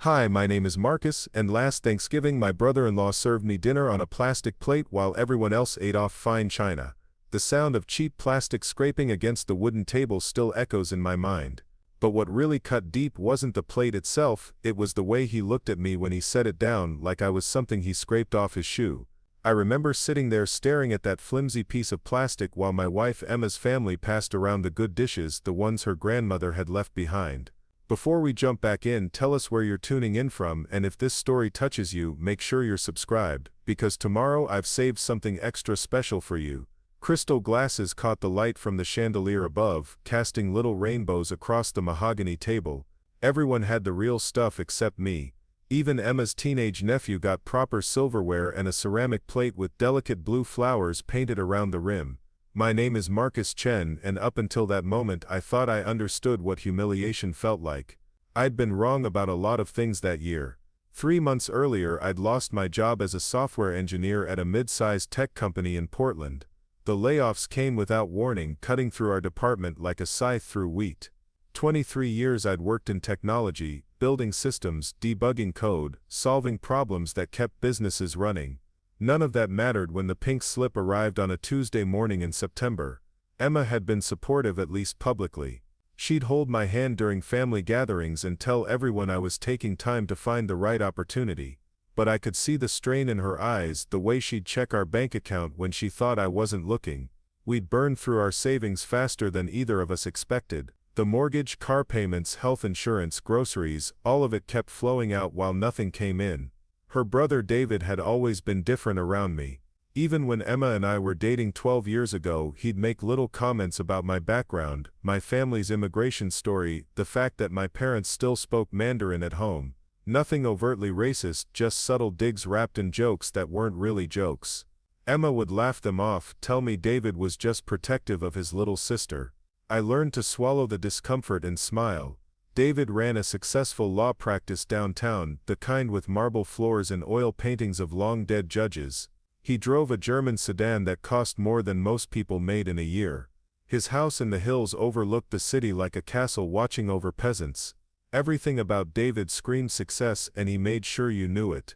Hi, my name is Marcus, and last Thanksgiving my brother-in-law served me dinner on a plastic plate while everyone else ate off fine china. The sound of cheap plastic scraping against the wooden table still echoes in my mind. But what really cut deep wasn't the plate itself, it was the way he looked at me when he set it down like I was something he scraped off his shoe. I remember sitting there staring at that flimsy piece of plastic while my wife Emma's family passed around the good dishes, the ones her grandmother had left behind. Before we jump back in, tell us where you're tuning in from, and if this story touches you, make sure you're subscribed, because tomorrow I've saved something extra special for you. Crystal glasses caught the light from the chandelier above, casting little rainbows across the mahogany table. Everyone had the real stuff except me. Even Emma's teenage nephew got proper silverware and a ceramic plate with delicate blue flowers painted around the rim. My name is Marcus Chen, and up until that moment I thought I understood what humiliation felt like. I'd been wrong about a lot of things that year. 3 months earlier I'd lost my job as a software engineer at a mid-sized tech company in Portland. The layoffs came without warning, cutting through our department like a scythe through wheat. 23 years I'd worked in technology, building systems, debugging code, solving problems that kept businesses running. None of that mattered when the pink slip arrived on a Tuesday morning in September. Emma had been supportive, at least publicly. She'd hold my hand during family gatherings and tell everyone I was taking time to find the right opportunity. But I could see the strain in her eyes, the way she'd check our bank account when she thought I wasn't looking. We'd burned through our savings faster than either of us expected. The mortgage, car payments, health insurance, groceries, all of it kept flowing out while nothing came in. Her brother David had always been different around me. Even when Emma and I were dating 12 years ago, he'd make little comments about my background, my family's immigration story, the fact that my parents still spoke Mandarin at home. Nothing overtly racist, just subtle digs wrapped in jokes that weren't really jokes. Emma would laugh them off, tell me David was just protective of his little sister. I learned to swallow the discomfort and smile. David ran a successful law practice downtown, the kind with marble floors and oil paintings of long-dead judges. He drove a German sedan that cost more than most people made in a year. His house in the hills overlooked the city like a castle watching over peasants. Everything about David screamed success, and he made sure you knew it.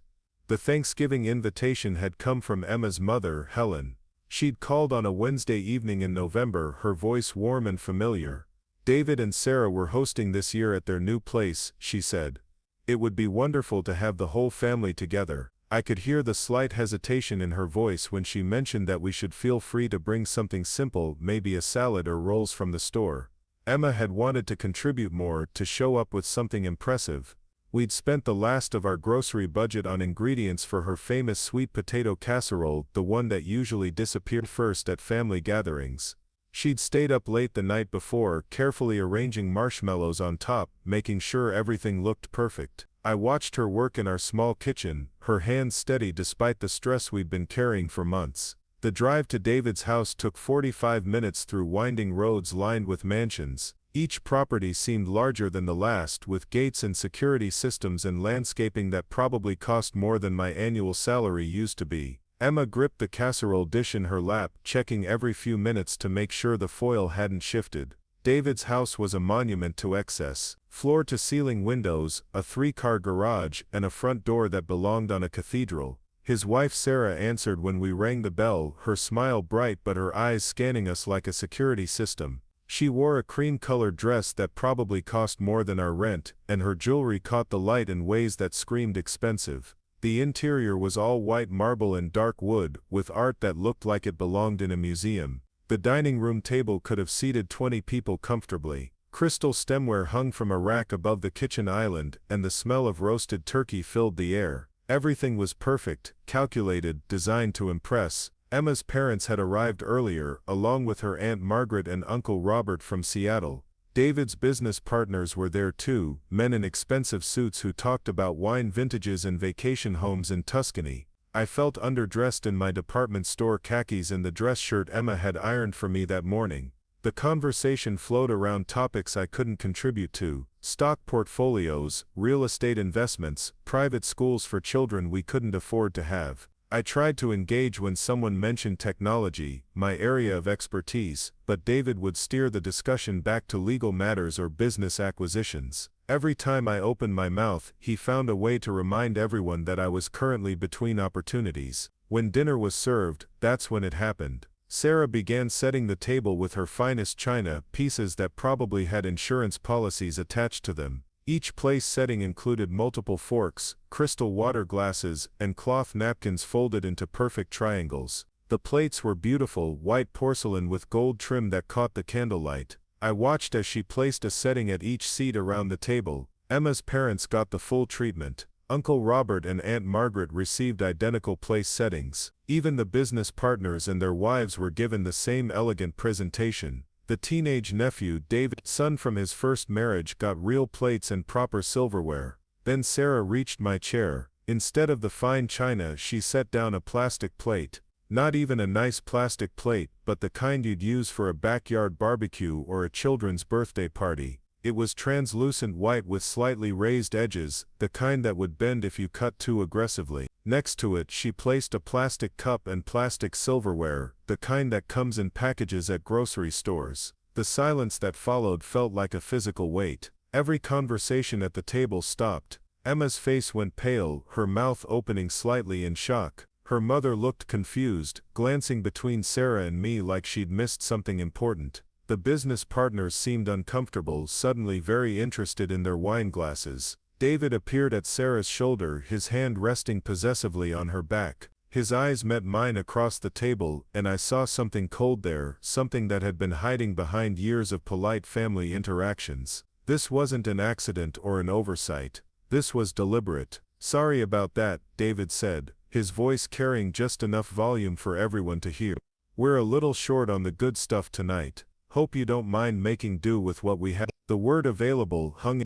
The Thanksgiving invitation had come from Emma's mother, Helen. She'd called on a Wednesday evening in November, her voice warm and familiar. David and Sarah were hosting this year at their new place, she said. It would be wonderful to have the whole family together. I could hear the slight hesitation in her voice when she mentioned that we should feel free to bring something simple, maybe a salad or rolls from the store. Emma had wanted to contribute more, to show up with something impressive. We'd spent the last of our grocery budget on ingredients for her famous sweet potato casserole, the one that usually disappeared first at family gatherings. She'd stayed up late the night before, carefully arranging marshmallows on top, making sure everything looked perfect. I watched her work in our small kitchen, her hands steady despite the stress we'd been carrying for months. The drive to David's house took 45 minutes through winding roads lined with mansions. Each property seemed larger than the last, with gates and security systems and landscaping that probably cost more than my annual salary used to be. Emma gripped the casserole dish in her lap, checking every few minutes to make sure the foil hadn't shifted. David's house was a monument to excess. Floor-to-ceiling windows, a 3-car garage, and a front door that belonged on a cathedral. His wife Sarah answered when we rang the bell, her smile bright but her eyes scanning us like a security system. She wore a cream-colored dress that probably cost more than our rent, and her jewelry caught the light in ways that screamed expensive. The interior was all white marble and dark wood, with art that looked like it belonged in a museum. The dining room table could have seated 20 people comfortably. Crystal stemware hung from a rack above the kitchen island, and the smell of roasted turkey filled the air. Everything was perfect, calculated, designed to impress. Emma's parents had arrived earlier, along with her Aunt Margaret and Uncle Robert from Seattle. David's business partners were there too, men in expensive suits who talked about wine vintages and vacation homes in Tuscany. I felt underdressed in my department store khakis and the dress shirt Emma had ironed for me that morning. The conversation flowed around topics I couldn't contribute to: stock portfolios, real estate investments, private schools for children we couldn't afford to have. I tried to engage when someone mentioned technology, my area of expertise, but David would steer the discussion back to legal matters or business acquisitions. Every time I opened my mouth, he found a way to remind everyone that I was currently between opportunities. When dinner was served, that's when it happened. Sarah began setting the table with her finest china, pieces that probably had insurance policies attached to them. Each place setting included multiple forks, crystal water glasses, and cloth napkins folded into perfect triangles. The plates were beautiful, white porcelain with gold trim that caught the candlelight. I watched as she placed a setting at each seat around the table. Emma's parents got the full treatment. Uncle Robert and Aunt Margaret received identical place settings. Even the business partners and their wives were given the same elegant presentation. The teenage nephew, David, son from his first marriage, got real plates and proper silverware. Then Sarah reached my chair. Instead of the fine china, she set down a plastic plate. Not even a nice plastic plate, but the kind you'd use for a backyard barbecue or a children's birthday party. It was translucent white with slightly raised edges, the kind that would bend if you cut too aggressively. Next to it, she placed a plastic cup and plastic silverware, the kind that comes in packages at grocery stores. The silence that followed felt like a physical weight. Every conversation at the table stopped. Emma's face went pale, her mouth opening slightly in shock. Her mother looked confused, glancing between Sarah and me like she'd missed something important. The business partners seemed uncomfortable, suddenly very interested in their wine glasses. David appeared at Sarah's shoulder, his hand resting possessively on her back. His eyes met mine across the table, and I saw something cold there, something that had been hiding behind years of polite family interactions. This wasn't an accident or an oversight. This was deliberate. "Sorry about that," David said, his voice carrying just enough volume for everyone to hear. "We're a little short on the good stuff tonight. Hope you don't mind making do with what we have." The word available hung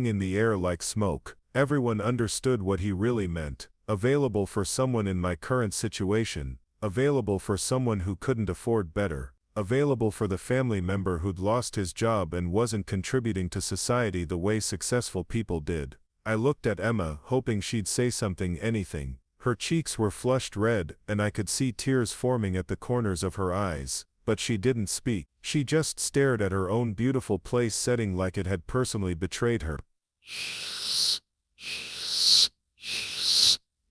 in the air like smoke. Everyone understood what he really meant. Available for someone in my current situation. Available for someone who couldn't afford better. Available for the family member who'd lost his job and wasn't contributing to society the way successful people did. I looked at Emma, hoping she'd say something, anything. Her cheeks were flushed red, and I could see tears forming at the corners of her eyes. But she didn't speak. She just stared at her own beautiful place setting like it had personally betrayed her.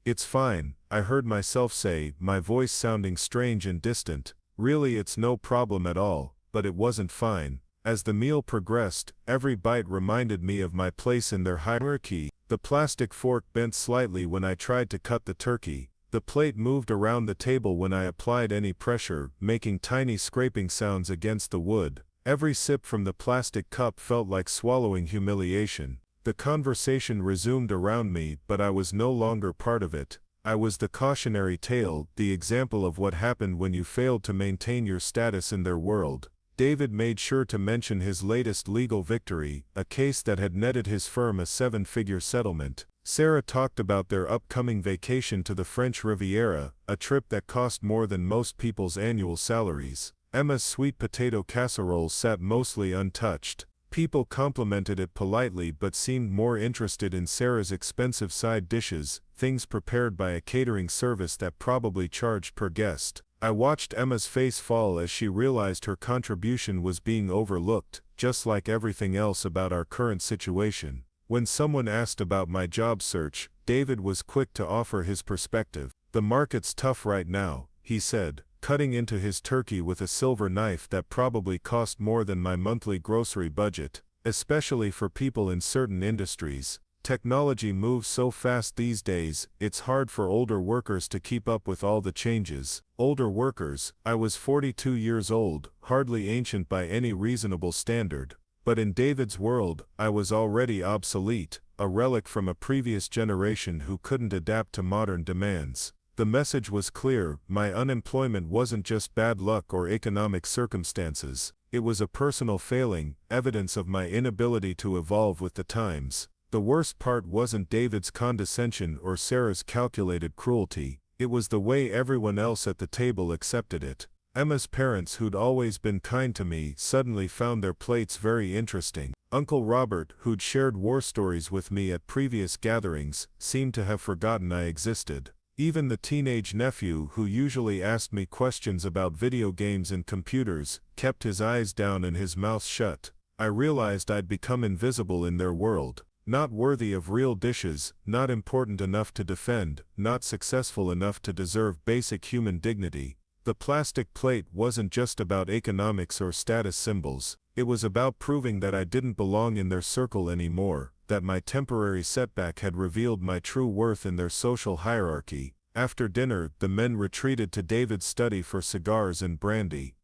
"It's fine," I heard myself say, my voice sounding strange and distant. Really, it's no problem at all, but it wasn't fine. As the meal progressed, every bite reminded me of my place in their hierarchy. The plastic fork bent slightly when I tried to cut the turkey. The plate moved around the table when I applied any pressure, making tiny scraping sounds against the wood. Every sip from the plastic cup felt like swallowing humiliation. The conversation resumed around me, but I was no longer part of it. I was the cautionary tale, the example of what happened when you failed to maintain your status in their world. David made sure to mention his latest legal victory, a case that had netted his firm a 7-figure settlement. Sarah talked about their upcoming vacation to the French Riviera, a trip that cost more than most people's annual salaries. Emma's sweet potato casserole sat mostly untouched. People complimented it politely but seemed more interested in Sarah's expensive side dishes, things prepared by a catering service that probably charged per guest. I watched Emma's face fall as she realized her contribution was being overlooked, just like everything else about our current situation. When someone asked about my job search, David was quick to offer his perspective. "The market's tough right now," he said, cutting into his turkey with a silver knife that probably cost more than my monthly grocery budget, especially for people in certain industries. Technology moves so fast these days, it's hard for older workers to keep up with all the changes. Older workers, I was 42 years old, hardly ancient by any reasonable standard. But in David's world, I was already obsolete, a relic from a previous generation who couldn't adapt to modern demands. The message was clear: my unemployment wasn't just bad luck or economic circumstances. It was a personal failing, evidence of my inability to evolve with the times. The worst part wasn't David's condescension or Sarah's calculated cruelty. It was the way everyone else at the table accepted it. Emma's parents, who'd always been kind to me, suddenly found their plates very interesting. Uncle Robert, who'd shared war stories with me at previous gatherings, seemed to have forgotten I existed. Even the teenage nephew who usually asked me questions about video games and computers, kept his eyes down and his mouth shut. I realized I'd become invisible in their world. Not worthy of real dishes, not important enough to defend, not successful enough to deserve basic human dignity. The plastic plate wasn't just about economics or status symbols. It was about proving that I didn't belong in their circle anymore, that my temporary setback had revealed my true worth in their social hierarchy. After dinner, the men retreated to David's study for cigars and brandy.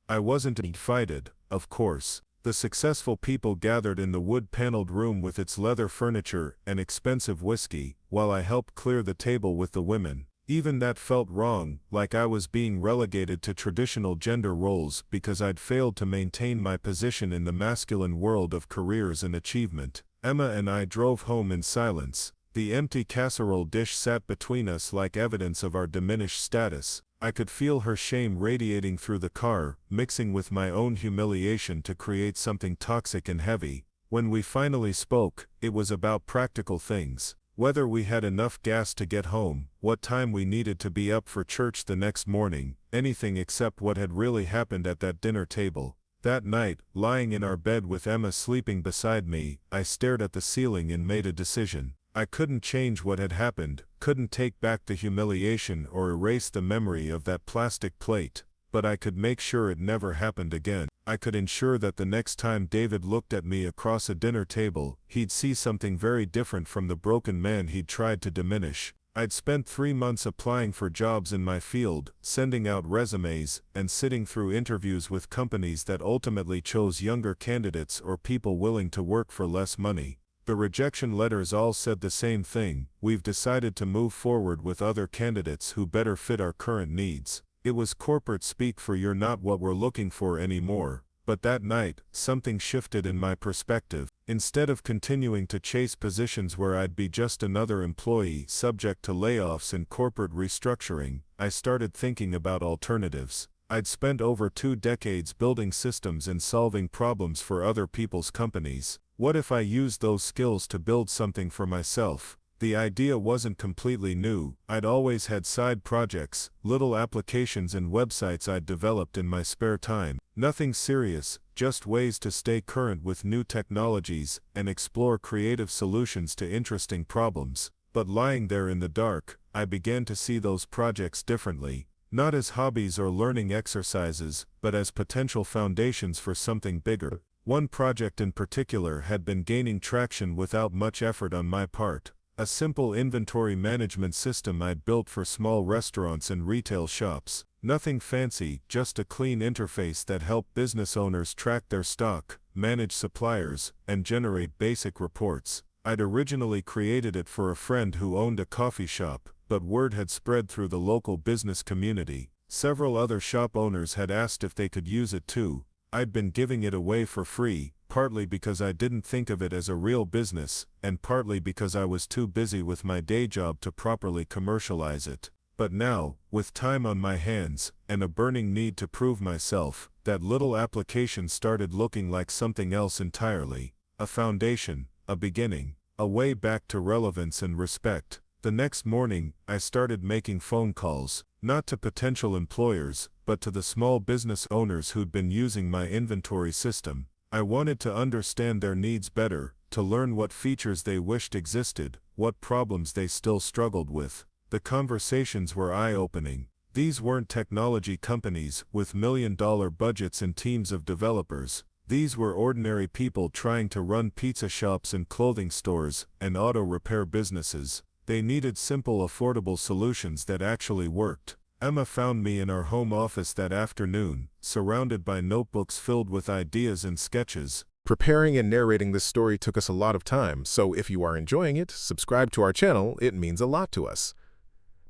I wasn't invited, of course. The successful people gathered in the wood-paneled room with its leather furniture and expensive whiskey, while I helped clear the table with the women. Even that felt wrong, like I was being relegated to traditional gender roles because I'd failed to maintain my position in the masculine world of careers and achievement. Emma and I drove home in silence. The empty casserole dish sat between us like evidence of our diminished status. I could feel her shame radiating through the car, mixing with my own humiliation to create something toxic and heavy. When we finally spoke, it was about practical things. Whether we had enough gas to get home, what time we needed to be up for church the next morning, anything except what had really happened at that dinner table. That night, lying in our bed with Emma sleeping beside me, I stared at the ceiling and made a decision. I couldn't change what had happened, couldn't take back the humiliation or erase the memory of that plastic plate, but I could make sure it never happened again. I could ensure that the next time David looked at me across a dinner table, he'd see something very different from the broken man he'd tried to diminish. I'd spent 3 months applying for jobs in my field, sending out resumes, and sitting through interviews with companies that ultimately chose younger candidates or people willing to work for less money. The rejection letters all said the same thing: we've decided to move forward with other candidates who better fit our current needs. It was corporate speak for "you're not what we're looking for anymore." But that night, something shifted in my perspective. Instead of continuing to chase positions where I'd be just another employee subject to layoffs and corporate restructuring, I started thinking about alternatives. I'd spent over 2 decades building systems and solving problems for other people's companies. What if I used those skills to build something for myself? The idea wasn't completely new. I'd always had side projects, little applications and websites I'd developed in my spare time. Nothing serious, just ways to stay current with new technologies and explore creative solutions to interesting problems. But lying there in the dark, I began to see those projects differently. Not as hobbies or learning exercises, but as potential foundations for something bigger. One project in particular had been gaining traction without much effort on my part. A simple inventory management system I'd built for small restaurants and retail shops. Nothing fancy, just a clean interface that helped business owners track their stock, manage suppliers, and generate basic reports. I'd originally created it for a friend who owned a coffee shop, but word had spread through the local business community. Several other shop owners had asked if they could use it too. I'd been giving it away for free, partly because I didn't think of it as a real business, and partly because I was too busy with my day job to properly commercialize it. But now, with time on my hands, and a burning need to prove myself, that little application started looking like something else entirely. A foundation, a beginning, a way back to relevance and respect. The next morning, I started making phone calls, not to potential employers, but to the small business owners who'd been using my inventory system. I wanted to understand their needs better, to learn what features they wished existed, what problems they still struggled with. The conversations were eye-opening. These weren't technology companies with million-dollar budgets and teams of developers. These were ordinary people trying to run pizza shops and clothing stores and auto repair businesses. They needed simple, affordable solutions that actually worked. Emma found me in our home office that afternoon, surrounded by notebooks filled with ideas and sketches. Preparing and narrating this story took us a lot of time, so if you are enjoying it, subscribe to our channel, it means a lot to us.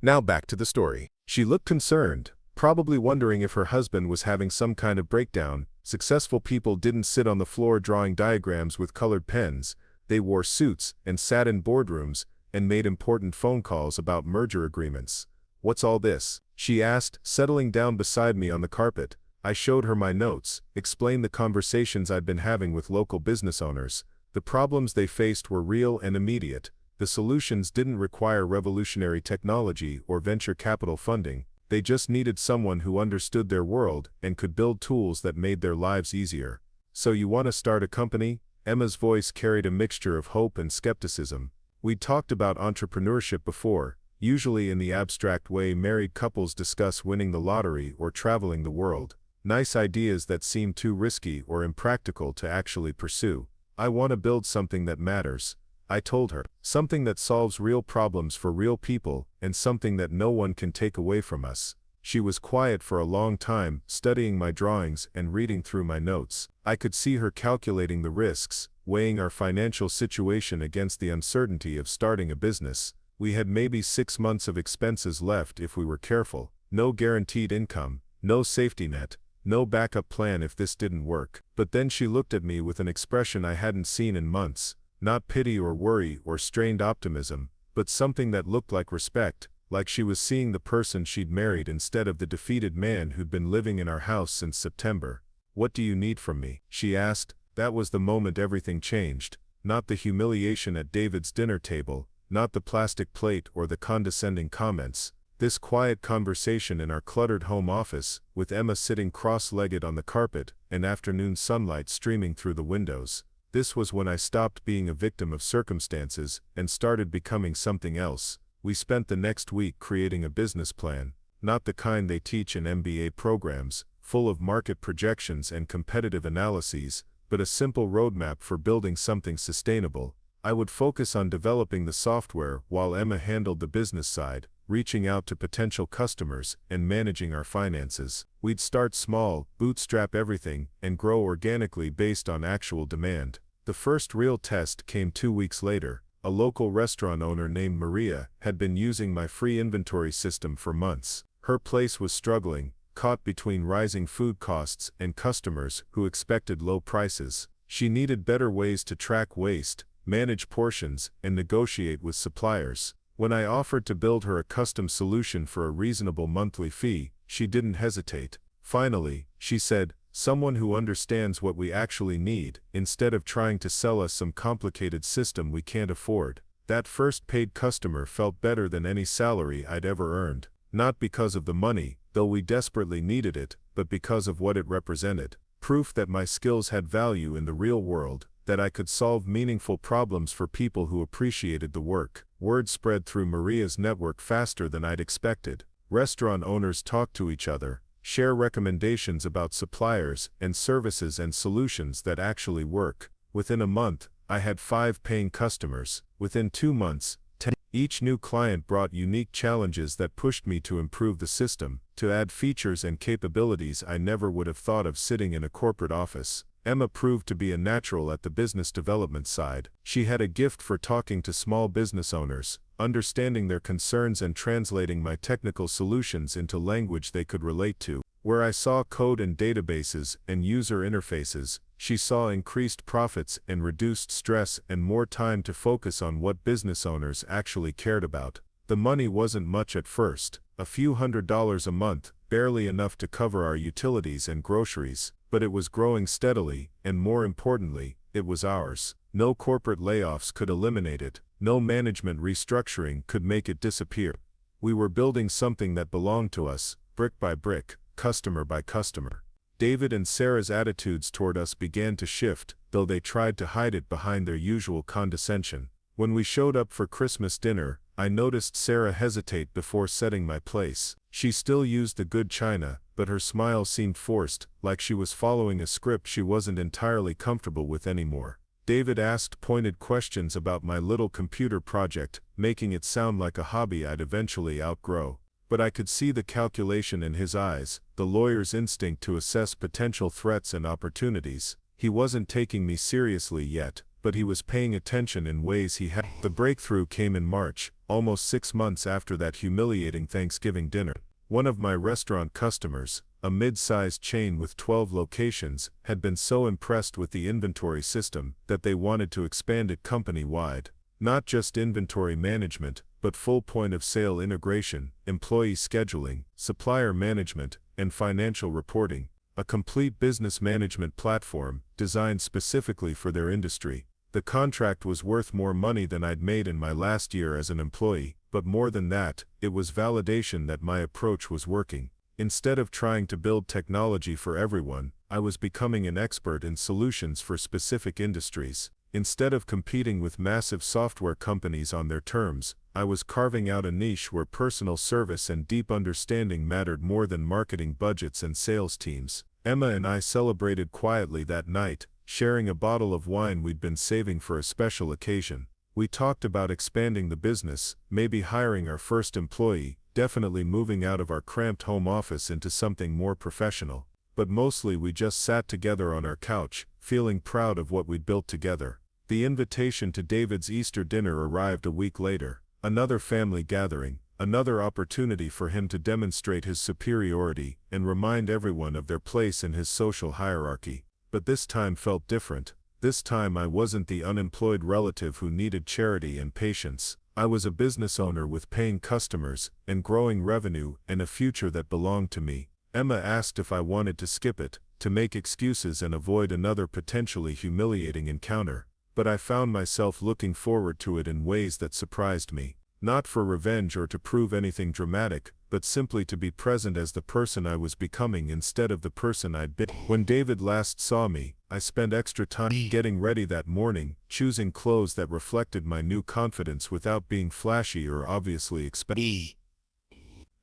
Now back to the story. She looked concerned, probably wondering if her husband was having some kind of breakdown. Successful people didn't sit on the floor drawing diagrams with colored pens. They wore suits and sat in boardrooms and made important phone calls about merger agreements. "What's all this?" she asked, settling down beside me on the carpet. I showed her my notes, explained the conversations I'd been having with local business owners. The problems they faced were real and immediate. The solutions didn't require revolutionary technology or venture capital funding. They just needed someone who understood their world and could build tools that made their lives easier. "So you want to start a company?" Emma's voice carried a mixture of hope and skepticism. We'd talked about entrepreneurship before, usually in the abstract way married couples discuss winning the lottery or traveling the world. Nice ideas that seem too risky or impractical to actually pursue. "I want to build something that matters," I told her. "Something that solves real problems for real people, and something that no one can take away from us." She was quiet for a long time, studying my drawings and reading through my notes. I could see her calculating the risks, weighing our financial situation against the uncertainty of starting a business. We had maybe 6 months of expenses left if we were careful. No guaranteed income, no safety net, no backup plan if this didn't work. But then she looked at me with an expression I hadn't seen in months. Not pity or worry or strained optimism, but something that looked like respect, like she was seeing the person she'd married instead of the defeated man who'd been living in our house since September. "What do you need from me?" she asked. That was the moment everything changed. Not the humiliation at David's dinner table, not the plastic plate or the condescending comments. This quiet conversation in our cluttered home office, with Emma sitting cross-legged on the carpet, and afternoon sunlight streaming through the windows. This was when I stopped being a victim of circumstances and started becoming something else. We spent the next week creating a business plan, not the kind they teach in MBA programs, full of market projections and competitive analyses, but a simple roadmap for building something sustainable. I would focus on developing the software while Emma handled the business side, reaching out to potential customers and managing our finances. We'd start small, bootstrap everything, and grow organically based on actual demand. The first real test came 2 weeks later. A local restaurant owner named Maria had been using my free inventory system for months. Her place was struggling, caught between rising food costs and customers who expected low prices. She needed better ways to track waste, manage portions, and negotiate with suppliers. When I offered to build her a custom solution for a reasonable monthly fee, she didn't hesitate. Finally, she said, "Someone who understands what we actually need, instead of trying to sell us some complicated system we can't afford." That first paid customer felt better than any salary I'd ever earned. Not because of the money, though we desperately needed it, but because of what it represented. Proof that my skills had value in the real world, that I could solve meaningful problems for people who appreciated the work. Word spread through Maria's network faster than I'd expected. Restaurant owners talked to each other, share recommendations about suppliers and services and solutions that actually work. Within a month, I had 5 paying customers. Within 2 months, 10. Each new client brought unique challenges that pushed me to improve the system, to add features and capabilities I never would have thought of sitting in a corporate office. Emma proved to be a natural at the business development side. She had a gift for talking to small business owners, understanding their concerns and translating my technical solutions into language they could relate to. Where I saw code and databases and user interfaces, she saw increased profits and reduced stress and more time to focus on what business owners actually cared about. The money wasn't much at first, a few $100s a month, barely enough to cover our utilities and groceries, but it was growing steadily, and more importantly, it was ours. No corporate layoffs could eliminate it, no management restructuring could make it disappear. We were building something that belonged to us, brick by brick, customer by customer. David and Sarah's attitudes toward us began to shift, though they tried to hide it behind their usual condescension. When we showed up for Christmas dinner, I noticed Sarah hesitate before setting my place. She still used the good china, but her smile seemed forced, like she was following a script she wasn't entirely comfortable with anymore. David asked pointed questions about my little computer project, making it sound like a hobby I'd eventually outgrow. But I could see the calculation in his eyes, the lawyer's instinct to assess potential threats and opportunities. He wasn't taking me seriously yet, but he was paying attention in ways he had. The breakthrough came in March, almost 6 months after that humiliating Thanksgiving dinner. One of my restaurant customers, a mid-sized chain with 12 locations, had been so impressed with the inventory system that they wanted to expand it company-wide. Not just inventory management, but full point-of-sale integration, employee scheduling, supplier management, and financial reporting. A complete business management platform designed specifically for their industry. The contract was worth more money than I'd made in my last year as an employee, but more than that, it was validation that my approach was working. Instead of trying to build technology for everyone, I was becoming an expert in solutions for specific industries. Instead of competing with massive software companies on their terms, I was carving out a niche where personal service and deep understanding mattered more than marketing budgets and sales teams. Emma and I celebrated quietly that night, sharing a bottle of wine we'd been saving for a special occasion. We talked about expanding the business, maybe hiring our first employee, definitely moving out of our cramped home office into something more professional. But mostly we just sat together on our couch, feeling proud of what we'd built together. The invitation to David's Easter dinner arrived a week later. Another family gathering, another opportunity for him to demonstrate his superiority and remind everyone of their place in his social hierarchy. But this time felt different. This time I wasn't the unemployed relative who needed charity and patience. I was a business owner with paying customers and growing revenue and a future that belonged to me. Emma asked if I wanted to skip it, to make excuses and avoid another potentially humiliating encounter. But I found myself looking forward to it in ways that surprised me. Not for revenge or to prove anything dramatic, but simply to be present as the person I was becoming instead of the person I'd been. When David last saw me, I spent extra time getting ready that morning, choosing clothes that reflected my new confidence without being flashy or obviously expensive.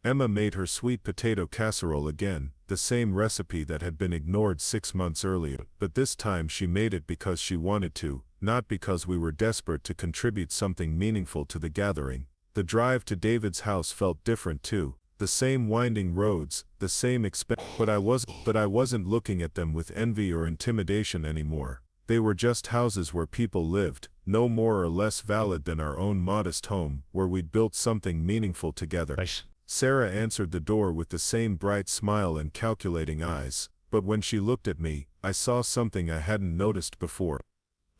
Emma made her sweet potato casserole again, the same recipe that had been ignored 6 months earlier, but this time she made it because she wanted to, not because we were desperate to contribute something meaningful to the gathering. The drive to David's house felt different too. The same winding roads, the same expense, but I wasn't looking at them with envy or intimidation anymore. They were just houses where people lived, no more or less valid than our own modest home, where we'd built something meaningful together. Nice. Sarah answered the door with the same bright smile and calculating eyes, but when she looked at me, I saw something I hadn't noticed before.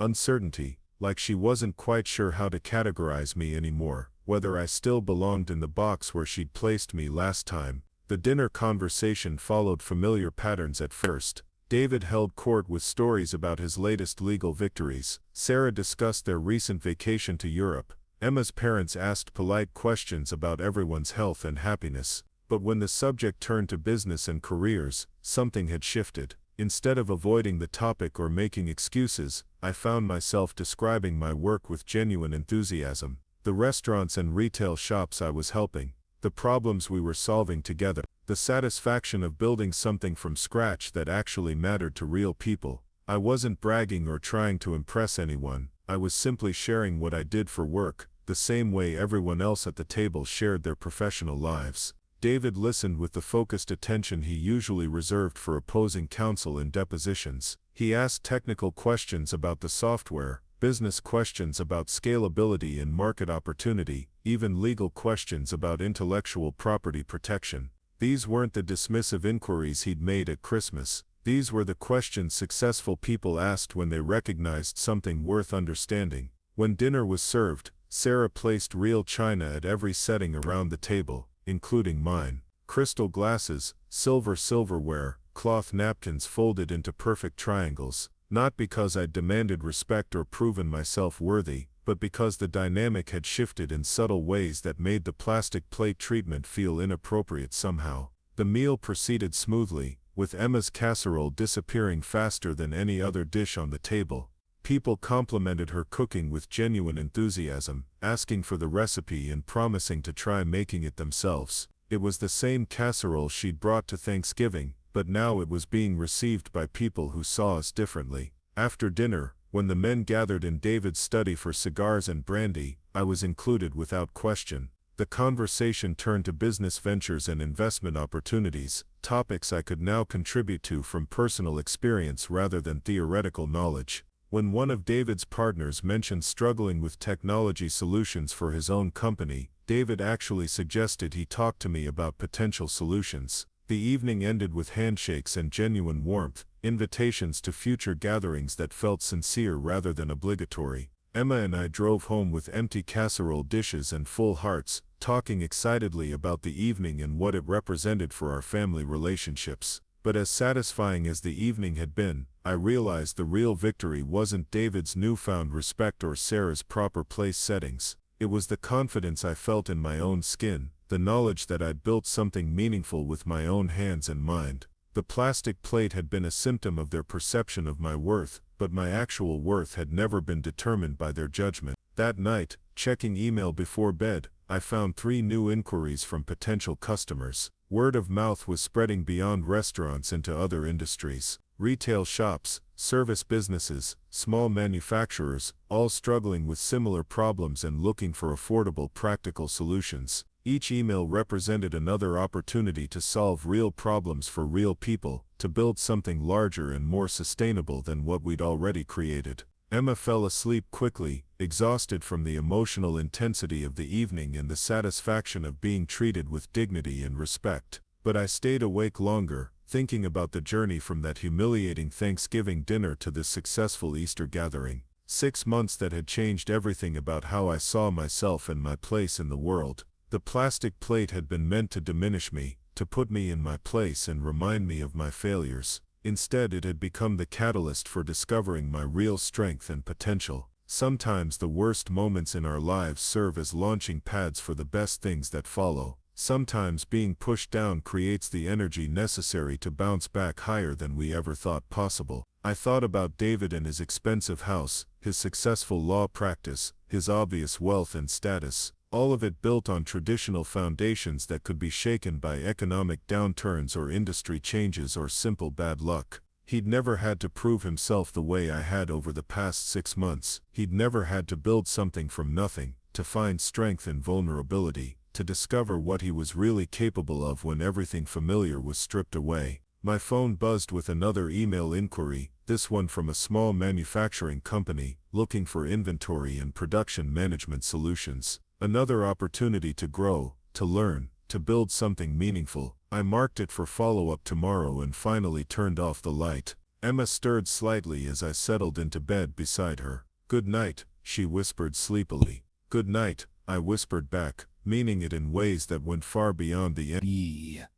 Uncertainty, like she wasn't quite sure how to categorize me anymore, whether I still belonged in the box where she'd placed me last time. The dinner conversation followed familiar patterns at first. David held court with stories about his latest legal victories. Sarah discussed their recent vacation to Europe. Emma's parents asked polite questions about everyone's health and happiness. But when the subject turned to business and careers, something had shifted. Instead of avoiding the topic or making excuses, I found myself describing my work with genuine enthusiasm. The restaurants and retail shops I was helping, the problems we were solving together, the satisfaction of building something from scratch that actually mattered to real people. I wasn't bragging or trying to impress anyone. I was simply sharing what I did for work, the same way everyone else at the table shared their professional lives. David listened with the focused attention he usually reserved for opposing counsel in depositions. He asked technical questions about the software, business questions about scalability and market opportunity, even legal questions about intellectual property protection. These weren't the dismissive inquiries he'd made at Christmas. These were the questions successful people asked when they recognized something worth understanding. When dinner was served, Sarah placed real china at every setting around the table, including mine. Crystal glasses, silverware, cloth napkins folded into perfect triangles, not because I'd demanded respect or proven myself worthy, but because the dynamic had shifted in subtle ways that made the plastic plate treatment feel inappropriate somehow. The meal proceeded smoothly, with Emma's casserole disappearing faster than any other dish on the table. People complimented her cooking with genuine enthusiasm, asking for the recipe and promising to try making it themselves. It was the same casserole she'd brought to Thanksgiving, but now it was being received by people who saw us differently. After dinner, when the men gathered in David's study for cigars and brandy, I was included without question. The conversation turned to business ventures and investment opportunities, topics I could now contribute to from personal experience rather than theoretical knowledge. When one of David's partners mentioned struggling with technology solutions for his own company, David actually suggested he talk to me about potential solutions. The evening ended with handshakes and genuine warmth, invitations to future gatherings that felt sincere rather than obligatory. Emma and I drove home with empty casserole dishes and full hearts, talking excitedly about the evening and what it represented for our family relationships. But as satisfying as the evening had been, I realized the real victory wasn't David's newfound respect or Sarah's proper place settings. It was the confidence I felt in my own skin, the knowledge that I'd built something meaningful with my own hands and mind. The plastic plate had been a symptom of their perception of my worth, but my actual worth had never been determined by their judgment. That night, checking email before bed, I found 3 new inquiries from potential customers. Word of mouth was spreading beyond restaurants into other industries. Retail shops, service businesses, small manufacturers, all struggling with similar problems and looking for affordable, practical solutions. Each email represented another opportunity to solve real problems for real people, to build something larger and more sustainable than what we'd already created. Emma fell asleep quickly, exhausted from the emotional intensity of the evening and the satisfaction of being treated with dignity and respect. But I stayed awake longer, thinking about the journey from that humiliating Thanksgiving dinner to this successful Easter gathering. 6 months that had changed everything about how I saw myself and my place in the world. The plastic plate had been meant to diminish me, to put me in my place and remind me of my failures. Instead, it had become the catalyst for discovering my real strength and potential. Sometimes the worst moments in our lives serve as launching pads for the best things that follow. Sometimes being pushed down creates the energy necessary to bounce back higher than we ever thought possible. I thought about David and his expensive house, his successful law practice, his obvious wealth and status, all of it built on traditional foundations that could be shaken by economic downturns or industry changes or simple bad luck. He'd never had to prove himself the way I had over the past 6 months. He'd never had to build something from nothing, to find strength in vulnerability, to discover what he was really capable of when everything familiar was stripped away. My phone buzzed with another email inquiry, this one from a small manufacturing company, looking for inventory and production management solutions. Another opportunity to grow, to learn, to build something meaningful. I marked it for follow-up tomorrow and finally turned off the light. Emma stirred slightly as I settled into bed beside her. "Good night," she whispered sleepily. "Good night," I whispered back, meaning it in ways that went far beyond the end.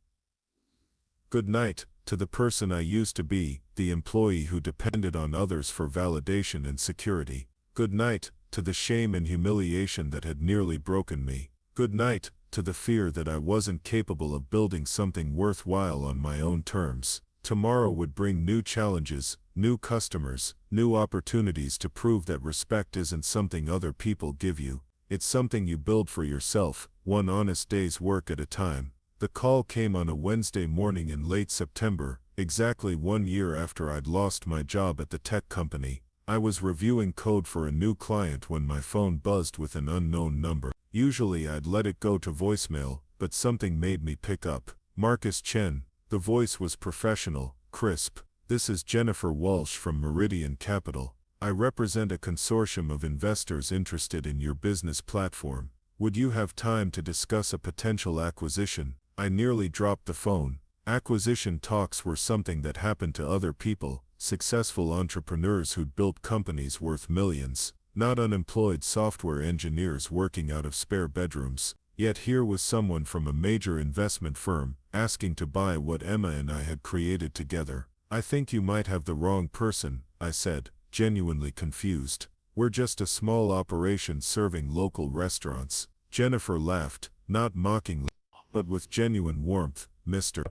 Good night, to the person I used to be, the employee who depended on others for validation and security. Good night, to the shame and humiliation that had nearly broken me. Good night, to the fear that I wasn't capable of building something worthwhile on my own terms. Tomorrow would bring new challenges, new customers, new opportunities to prove that respect isn't something other people give you. It's something you build for yourself, one honest day's work at a time. The call came on a Wednesday morning in late September, exactly 1 year after I'd lost my job at the tech company. I was reviewing code for a new client when my phone buzzed with an unknown number. Usually I'd let it go to voicemail, but something made me pick up. Marcus Chen. The voice was professional, crisp. "This is Jennifer Walsh from Meridian Capital. I represent a consortium of investors interested in your business platform. Would you have time to discuss a potential acquisition?" I nearly dropped the phone. Acquisition talks were something that happened to other people, successful entrepreneurs who'd built companies worth millions, not unemployed software engineers working out of spare bedrooms. Yet here was someone from a major investment firm, asking to buy what Emma and I had created together. "I think you might have the wrong person," I said, genuinely confused. "We're just a small operation serving local restaurants." Jennifer laughed, not mockingly, but with genuine warmth. "Mr.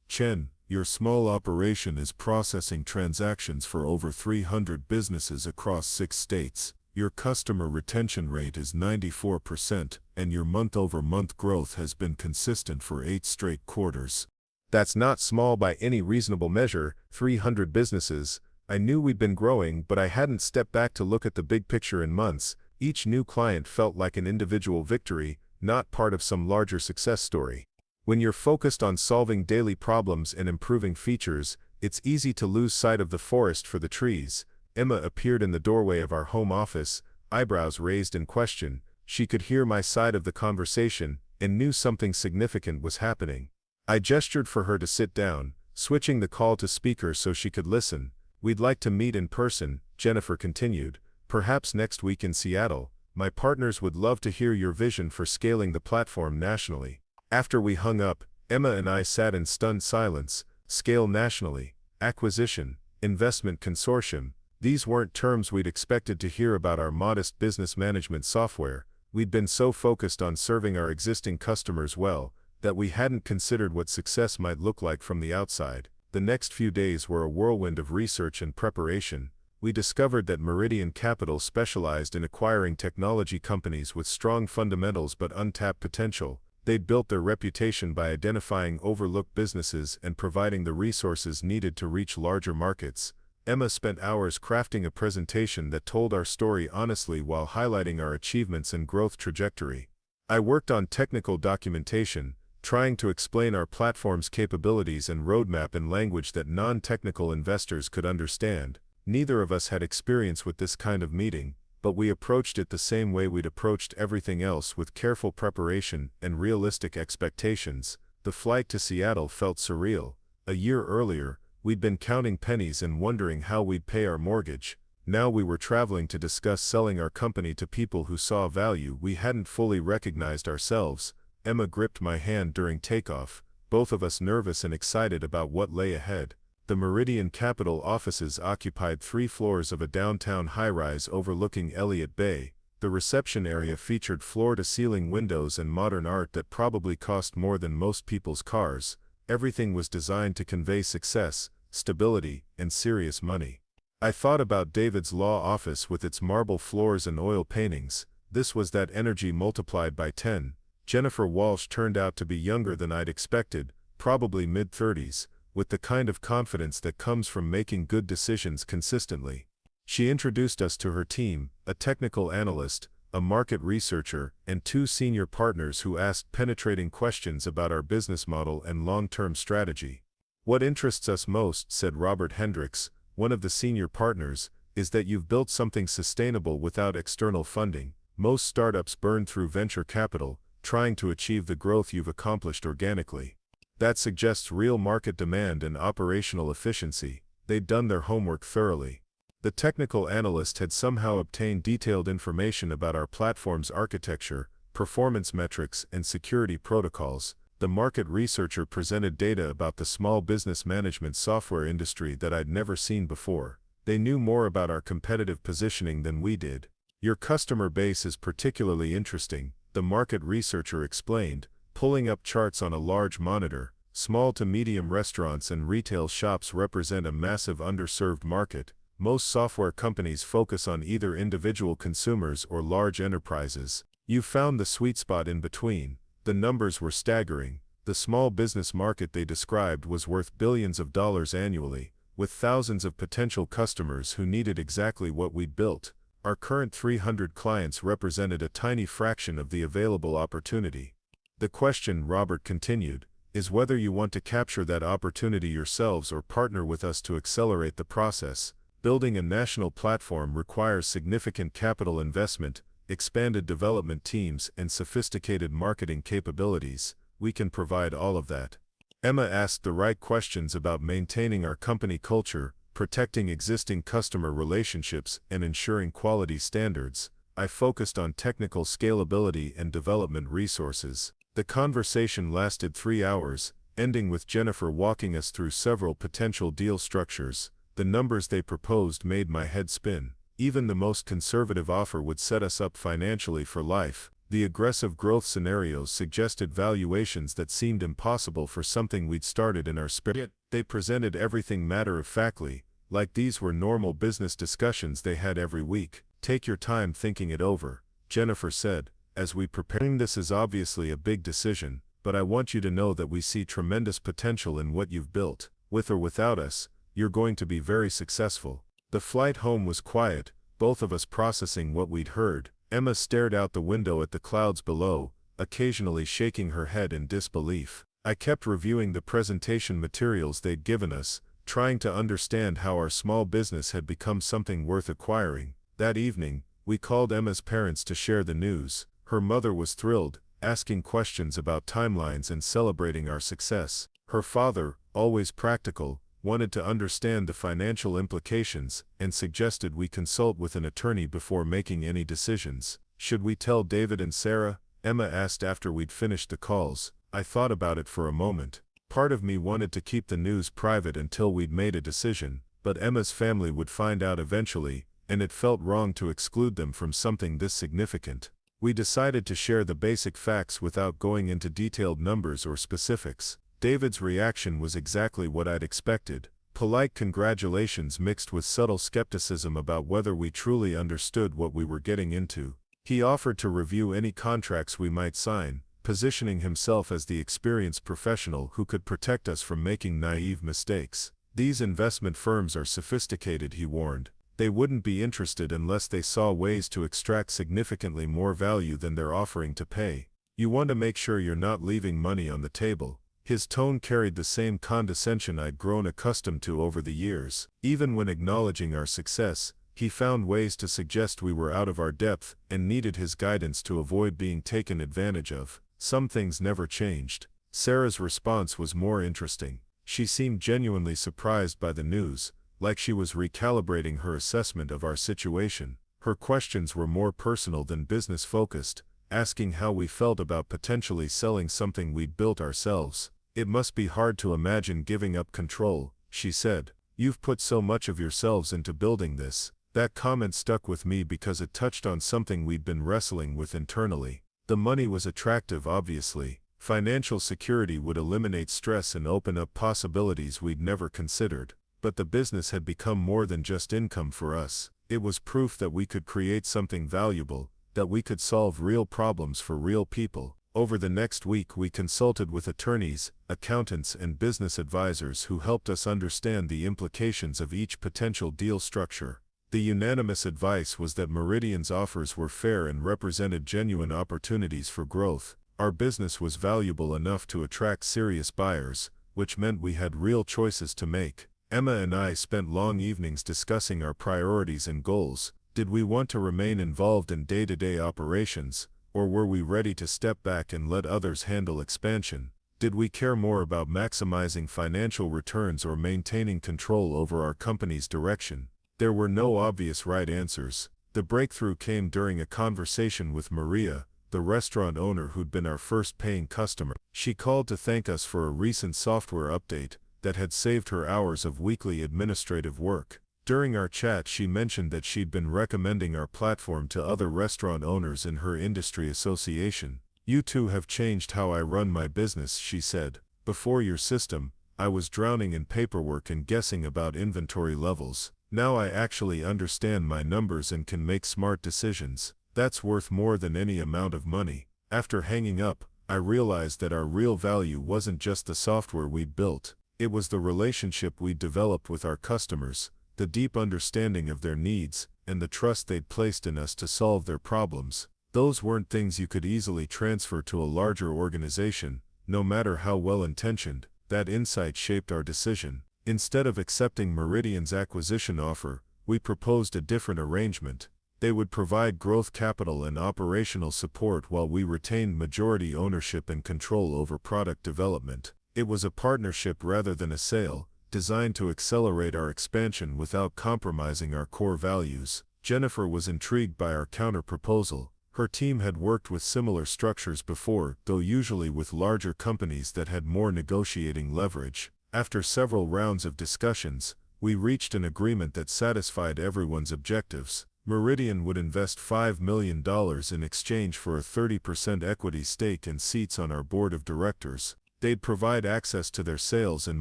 Chen, your small operation is processing transactions for over 300 businesses across 6 states. Your customer retention rate is 94%, and your month-over-month growth has been consistent for 8 straight quarters. That's not small by any reasonable measure, 300 businesses. I knew we'd been growing, but I hadn't stepped back to look at the big picture in months. Each new client felt like an individual victory, not part of some larger success story. When you're focused on solving daily problems and improving features, it's easy to lose sight of the forest for the trees. Emma appeared in the doorway of our home office, eyebrows raised in question. She could hear my side of the conversation and knew something significant was happening. I gestured for her to sit down, switching the call to speaker so she could listen. "We'd like to meet in person," Jennifer continued, "perhaps next week in Seattle. My partners would love to hear your vision for scaling the platform nationally." After we hung up, Emma and I sat in stunned silence. Scale nationally, acquisition, Investment consortium. These weren't terms we'd expected to hear about our modest business management software. We'd been so focused on serving our existing customers well, that we hadn't considered what success might look like from the outside. The next few days were a whirlwind of research and preparation. We discovered that Meridian Capital specialized in acquiring technology companies with strong fundamentals but untapped potential. They'd built their reputation by identifying overlooked businesses and providing the resources needed to reach larger markets. Emma spent hours crafting a presentation that told our story honestly while highlighting our achievements and growth trajectory. I worked on technical documentation, trying to explain our platform's capabilities and roadmap in language that non-technical investors could understand. Neither of us had experience with this kind of meeting, but we approached it the same way we'd approached everything else, with careful preparation and realistic expectations. The flight to Seattle felt surreal. A year earlier, we'd been counting pennies and wondering how we'd pay our mortgage. Now we were traveling to discuss selling our company to people who saw value we hadn't fully recognized ourselves. Emma gripped my hand during takeoff, both of us nervous and excited about what lay ahead. The Meridian Capital offices occupied 3 floors of a downtown high-rise overlooking Elliott Bay. The reception area featured floor-to-ceiling windows and modern art that probably cost more than most people's cars. Everything was designed to convey success, stability, and serious money. I thought about David's law office with its marble floors and oil paintings. This was that energy multiplied by 10. Jennifer Walsh turned out to be younger than I'd expected, probably mid-30s, with the kind of confidence that comes from making good decisions consistently. She introduced us to her team, a technical analyst, a market researcher, and 2 senior partners who asked penetrating questions about our business model and long-term strategy. "What interests us most," said Robert Hendricks, one of the senior partners, "is that you've built something sustainable without external funding. Most startups burn through venture capital, trying to achieve the growth you've accomplished organically. That suggests real market demand and operational efficiency." They'd done their homework thoroughly. The technical analyst had somehow obtained detailed information about our platform's architecture, performance metrics, and security protocols. The market researcher presented data about the small business management software industry that I'd never seen before. They knew more about our competitive positioning than we did. "Your customer base is particularly interesting," the market researcher explained, pulling up charts on a large monitor. "Small to medium restaurants and retail shops represent a massive underserved market. Most software companies focus on either individual consumers or large enterprises. You found the sweet spot in between." The numbers were staggering. The small business market they described was worth billions of dollars annually, with thousands of potential customers who needed exactly what we'd built. Our current 300 clients represented a tiny fraction of the available opportunity. "The question," Robert continued, "is whether you want to capture that opportunity yourselves or partner with us to accelerate the process. Building a national platform requires significant capital investment, expanded development teams, and sophisticated marketing capabilities. We can provide all of that." Emma asked the right questions about maintaining our company culture, protecting existing customer relationships, and ensuring quality standards. I focused on technical scalability and development resources. The conversation lasted 3 hours, ending with Jennifer walking us through several potential deal structures. The numbers they proposed made my head spin. Even the most conservative offer would set us up financially for life. The aggressive growth scenarios suggested valuations that seemed impossible for something we'd started in our spare. Yet, they presented everything matter-of-factly, like these were normal business discussions they had every week. "Take your time thinking it over," Jennifer said, as we prepared. "This is obviously a big decision, but I want you to know that we see tremendous potential in what you've built. With or without us, you're going to be very successful." The flight home was quiet, both of us processing what we'd heard. Emma stared out the window at the clouds below, occasionally shaking her head in disbelief. I kept reviewing the presentation materials they'd given us, trying to understand how our small business had become something worth acquiring. That evening, we called Emma's parents to share the news. Her mother was thrilled, asking questions about timelines and celebrating our success. Her father, always practical, wanted to understand the financial implications and suggested we consult with an attorney before making any decisions. "Should we tell David and Sarah?" Emma asked after we'd finished the calls. I thought about it for a moment. Part of me wanted to keep the news private until we'd made a decision, but Emma's family would find out eventually, and it felt wrong to exclude them from something this significant. We decided to share the basic facts without going into detailed numbers or specifics. David's reaction was exactly what I'd expected. Polite congratulations mixed with subtle skepticism about whether we truly understood what we were getting into. He offered to review any contracts we might sign, positioning himself as the experienced professional who could protect us from making naive mistakes. These investment firms are sophisticated, he warned. They wouldn't be interested unless they saw ways to extract significantly more value than they're offering to pay. You want to make sure you're not leaving money on the table. His tone carried the same condescension I'd grown accustomed to over the years. Even when acknowledging our success, he found ways to suggest we were out of our depth and needed his guidance to avoid being taken advantage of. Some things never changed. Sarah's response was more interesting. She seemed genuinely surprised by the news, like she was recalibrating her assessment of our situation. Her questions were more personal than business-focused, asking how we felt about potentially selling something we'd built ourselves. It must be hard to imagine giving up control, she said. You've put so much of yourselves into building this. That comment stuck with me because it touched on something we'd been wrestling with internally. The money was attractive, obviously. Financial security would eliminate stress and open up possibilities we'd never considered. But the business had become more than just income for us. It was proof that we could create something valuable, that we could solve real problems for real people. Over the next week we consulted with attorneys, accountants and business advisors who helped us understand the implications of each potential deal structure. The unanimous advice was that Meridian's offers were fair and represented genuine opportunities for growth. Our business was valuable enough to attract serious buyers, which meant we had real choices to make. Emma and I spent long evenings discussing our priorities and goals. Did we want to remain involved in day-to-day operations, or were we ready to step back and let others handle expansion? Did we care more about maximizing financial returns or maintaining control over our company's direction? There were no obvious right answers. The breakthrough came during a conversation with Maria, the restaurant owner who'd been our first paying customer. She called to thank us for a recent software update that had saved her hours of weekly administrative work. During our chat, she mentioned that she'd been recommending our platform to other restaurant owners in her industry association. You two have changed how I run my business, she said. Before your system, I was drowning in paperwork and guessing about inventory levels. Now I actually understand my numbers and can make smart decisions. That's worth more than any amount of money. After hanging up, I realized that our real value wasn't just the software we'd built. It was the relationship we'd developed with our customers, the deep understanding of their needs, and the trust they'd placed in us to solve their problems. Those weren't things you could easily transfer to a larger organization, no matter how well-intentioned. That insight shaped our decision. Instead of accepting Meridian's acquisition offer, we proposed a different arrangement. They would provide growth capital and operational support while we retained majority ownership and control over product development. It was a partnership rather than a sale, designed to accelerate our expansion without compromising our core values. Jennifer was intrigued by our counter-proposal. Her team had worked with similar structures before, though usually with larger companies that had more negotiating leverage. After several rounds of discussions, we reached an agreement that satisfied everyone's objectives. Meridian would invest $5 million in exchange for a 30% equity stake and seats on our board of directors. They'd provide access to their sales and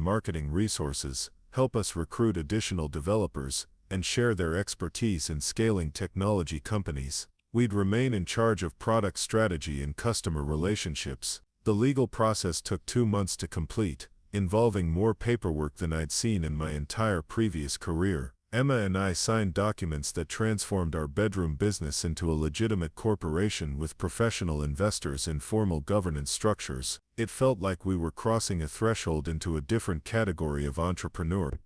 marketing resources, help us recruit additional developers, and share their expertise in scaling technology companies. We'd remain in charge of product strategy and customer relationships. The legal process took 2 months to complete, involving more paperwork than I'd seen in my entire previous career. Emma and I signed documents that transformed our bedroom business into a legitimate corporation with professional investors and formal governance structures. It felt like we were crossing a threshold into a different category of entrepreneur.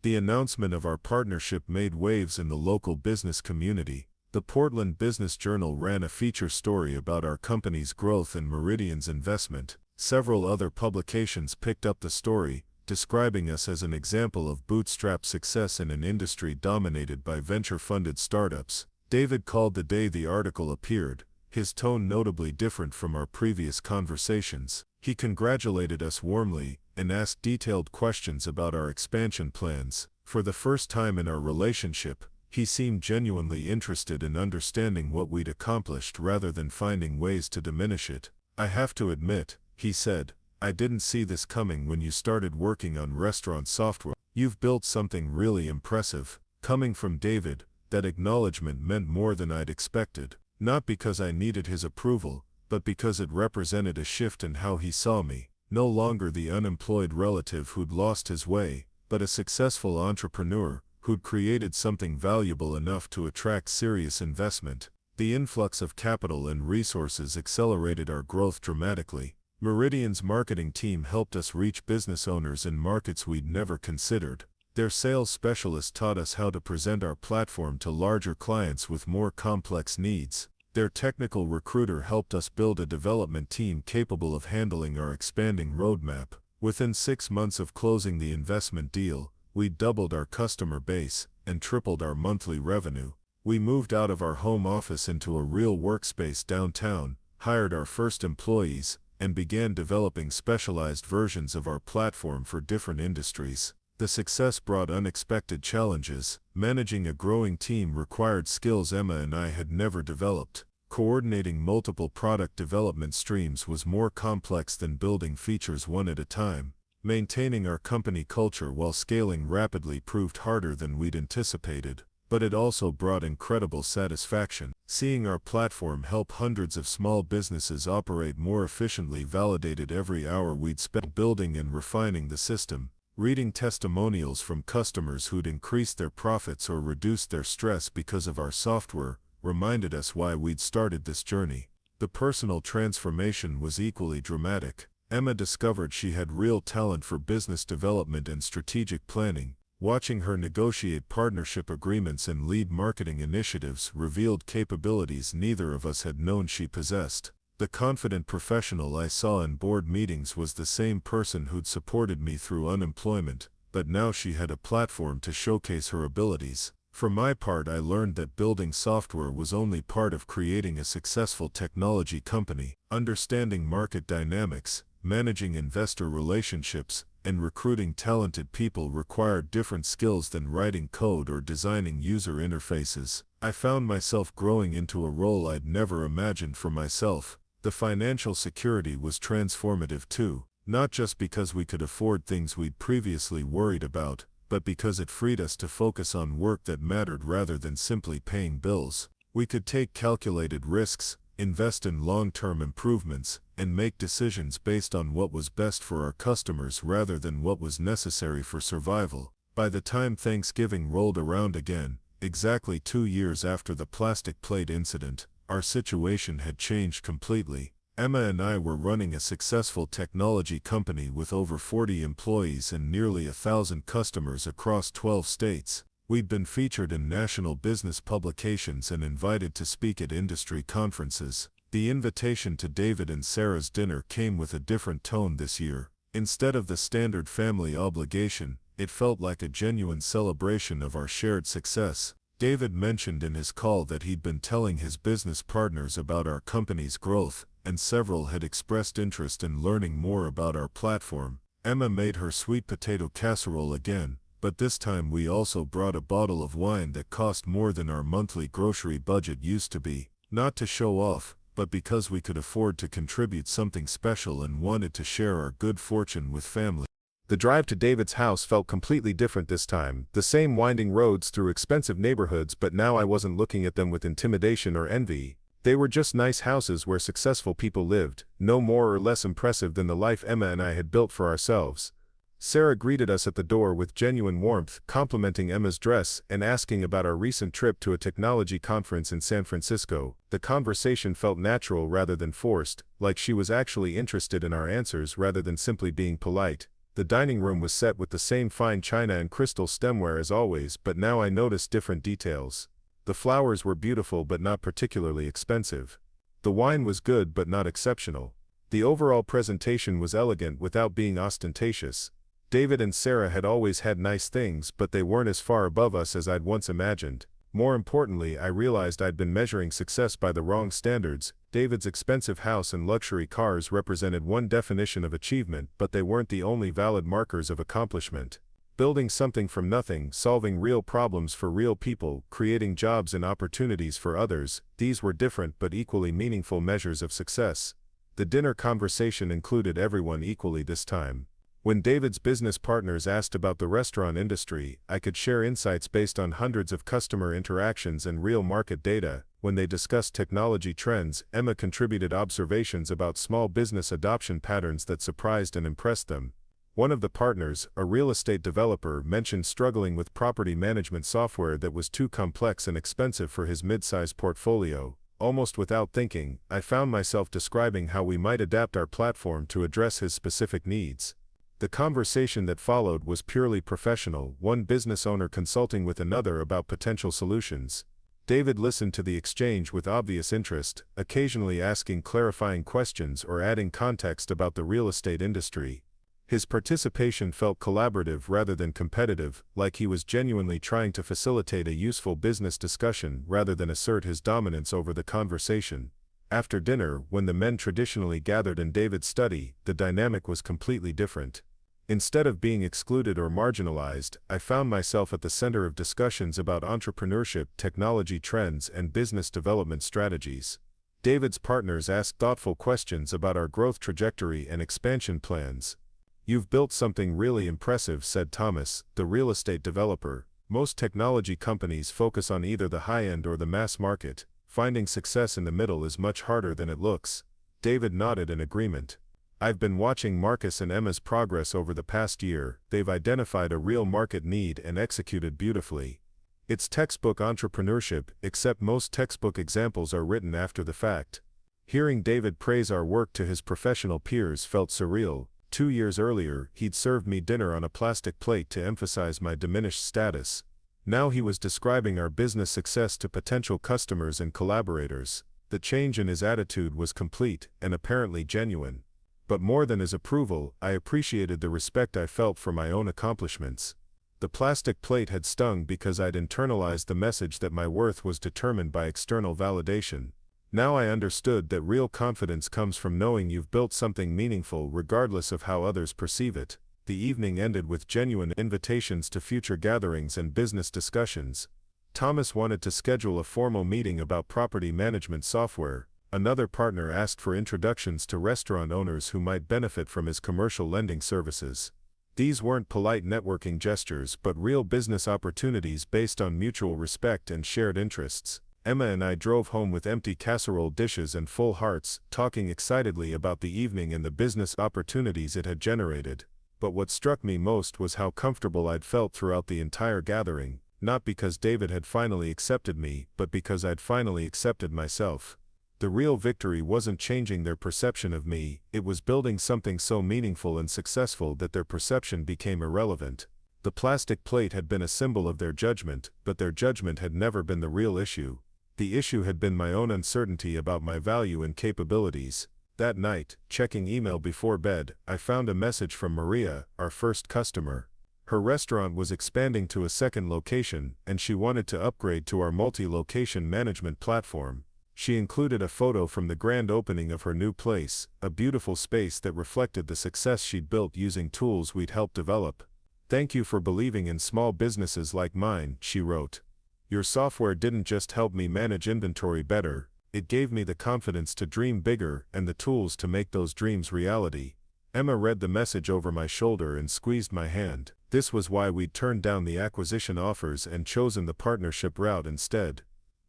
The announcement of our partnership made waves in the local business community. The Portland Business Journal ran a feature story about our company's growth and Meridian's investment. Several other publications picked up the story, describing us as an example of bootstrap success in an industry dominated by venture-funded startups. David called the day the article appeared, his tone notably different from our previous conversations. He congratulated us warmly, and asked detailed questions about our expansion plans. For the first time in our relationship, he seemed genuinely interested in understanding what we'd accomplished rather than finding ways to diminish it. "I have to admit," he said, "I didn't see this coming when you started working on restaurant software. You've built something really impressive." Coming from David, that acknowledgement meant more than I'd expected. Not because I needed his approval, but because it represented a shift in how he saw me. No longer the unemployed relative who'd lost his way, but a successful entrepreneur who'd created something valuable enough to attract serious investment. The influx of capital and resources accelerated our growth dramatically. Meridian's marketing team helped us reach business owners in markets we'd never considered. Their sales specialists taught us how to present our platform to larger clients with more complex needs. Their technical recruiter helped us build a development team capable of handling our expanding roadmap. Within 6 months of closing the investment deal, we doubled our customer base and tripled our monthly revenue. We moved out of our home office into a real workspace downtown, hired our first employees, and began developing specialized versions of our platform for different industries. The success brought unexpected challenges. Managing a growing team required skills Emma and I had never developed. Coordinating multiple product development streams was more complex than building features one at a time. Maintaining our company culture while scaling rapidly proved harder than we'd anticipated, but it also brought incredible satisfaction. Seeing our platform help hundreds of small businesses operate more efficiently validated every hour we'd spent building and refining the system. Reading testimonials from customers who'd increased their profits or reduced their stress because of our software reminded us why we'd started this journey. The personal transformation was equally dramatic. Emma discovered she had real talent for business development and strategic planning. Watching her negotiate partnership agreements and lead marketing initiatives revealed capabilities neither of us had known she possessed. The confident professional I saw in board meetings was the same person who'd supported me through unemployment, but now she had a platform to showcase her abilities. For my part, I learned that building software was only part of creating a successful technology company. Understanding market dynamics, managing investor relationships, and recruiting talented people required different skills than writing code or designing user interfaces. I found myself growing into a role I'd never imagined for myself. The financial security was transformative too, not just because we could afford things we'd previously worried about, but because it freed us to focus on work that mattered rather than simply paying bills. We could take calculated risks, invest in long-term improvements, and make decisions based on what was best for our customers rather than what was necessary for survival. By the time Thanksgiving rolled around again, exactly 2 years after the plastic plate incident, our situation had changed completely. Emma and I were running a successful technology company with over 40 employees and nearly 1,000 customers across 12 states. We'd been featured in national business publications and invited to speak at industry conferences. The invitation to David and Sarah's dinner came with a different tone this year. Instead of the standard family obligation, it felt like a genuine celebration of our shared success. David mentioned in his call that he'd been telling his business partners about our company's growth, and several had expressed interest in learning more about our platform. Emma made her sweet potato casserole again, but this time we also brought a bottle of wine that cost more than our monthly grocery budget used to be. Not to show off, but because we could afford to contribute something special and wanted to share our good fortune with family. The drive to David's house felt completely different this time. The same winding roads through expensive neighborhoods, but now I wasn't looking at them with intimidation or envy. They were just nice houses where successful people lived, no more or less impressive than the life Emma and I had built for ourselves. Sarah greeted us at the door with genuine warmth, complimenting Emma's dress and asking about our recent trip to a technology conference in San Francisco. The conversation felt natural rather than forced, like she was actually interested in our answers rather than simply being polite. The dining room was set with the same fine china and crystal stemware as always, but now I noticed different details. The flowers were beautiful but not particularly expensive. The wine was good but not exceptional. The overall presentation was elegant without being ostentatious. David and Sarah had always had nice things, but they weren't as far above us as I'd once imagined. More importantly, I realized I'd been measuring success by the wrong standards. David's expensive house and luxury cars represented one definition of achievement, but they weren't the only valid markers of accomplishment. Building something from nothing, solving real problems for real people, creating jobs and opportunities for others, these were different but equally meaningful measures of success. The dinner conversation included everyone equally this time. When David's business partners asked about the restaurant industry, I could share insights based on hundreds of customer interactions and real market data. When they discussed technology trends, Emma contributed observations about small business adoption patterns that surprised and impressed them. One of the partners, a real estate developer, mentioned struggling with property management software that was too complex and expensive for his mid-sized portfolio. Almost without thinking, I found myself describing how we might adapt our platform to address his specific needs. The conversation that followed was purely professional, one business owner consulting with another about potential solutions. David listened to the exchange with obvious interest, occasionally asking clarifying questions or adding context about the real estate industry. His participation felt collaborative rather than competitive, like he was genuinely trying to facilitate a useful business discussion rather than assert his dominance over the conversation. After dinner, when the men traditionally gathered in David's study, the dynamic was completely different. Instead of being excluded or marginalized, I found myself at the center of discussions about entrepreneurship, technology trends, and business development strategies. David's partners asked thoughtful questions about our growth trajectory and expansion plans. "You've built something really impressive," said Thomas, the real estate developer. "Most technology companies focus on either the high-end or the mass market. Finding success in the middle is much harder than it looks." David nodded in agreement. "I've been watching Marcus and Emma's progress over the past year. They've identified a real market need and executed beautifully. It's textbook entrepreneurship, except most textbook examples are written after the fact." Hearing David praise our work to his professional peers felt surreal. 2 years earlier, he'd served me dinner on a plastic plate to emphasize my diminished status. Now he was describing our business success to potential customers and collaborators. The change in his attitude was complete and apparently genuine. But more than his approval, I appreciated the respect I felt for my own accomplishments. The plastic plate had stung because I'd internalized the message that my worth was determined by external validation. Now I understood that real confidence comes from knowing you've built something meaningful regardless of how others perceive it. The evening ended with genuine invitations to future gatherings and business discussions. Thomas wanted to schedule a formal meeting about property management software. Another partner asked for introductions to restaurant owners who might benefit from his commercial lending services. These weren't polite networking gestures but real business opportunities based on mutual respect and shared interests. Emma and I drove home with empty casserole dishes and full hearts, talking excitedly about the evening and the business opportunities it had generated. But what struck me most was how comfortable I'd felt throughout the entire gathering, not because David had finally accepted me, but because I'd finally accepted myself. The real victory wasn't changing their perception of me, it was building something so meaningful and successful that their perception became irrelevant. The plastic plate had been a symbol of their judgment, but their judgment had never been the real issue. The issue had been my own uncertainty about my value and capabilities. That night, checking email before bed, I found a message from Maria, our first customer. Her restaurant was expanding to a second location, and she wanted to upgrade to our multi-location management platform. She included a photo from the grand opening of her new place, a beautiful space that reflected the success she'd built using tools we'd helped develop. "Thank you for believing in small businesses like mine," she wrote. "Your software didn't just help me manage inventory better, it gave me the confidence to dream bigger and the tools to make those dreams reality." Emma read the message over my shoulder and squeezed my hand. This was why we'd turned down the acquisition offers and chosen the partnership route instead.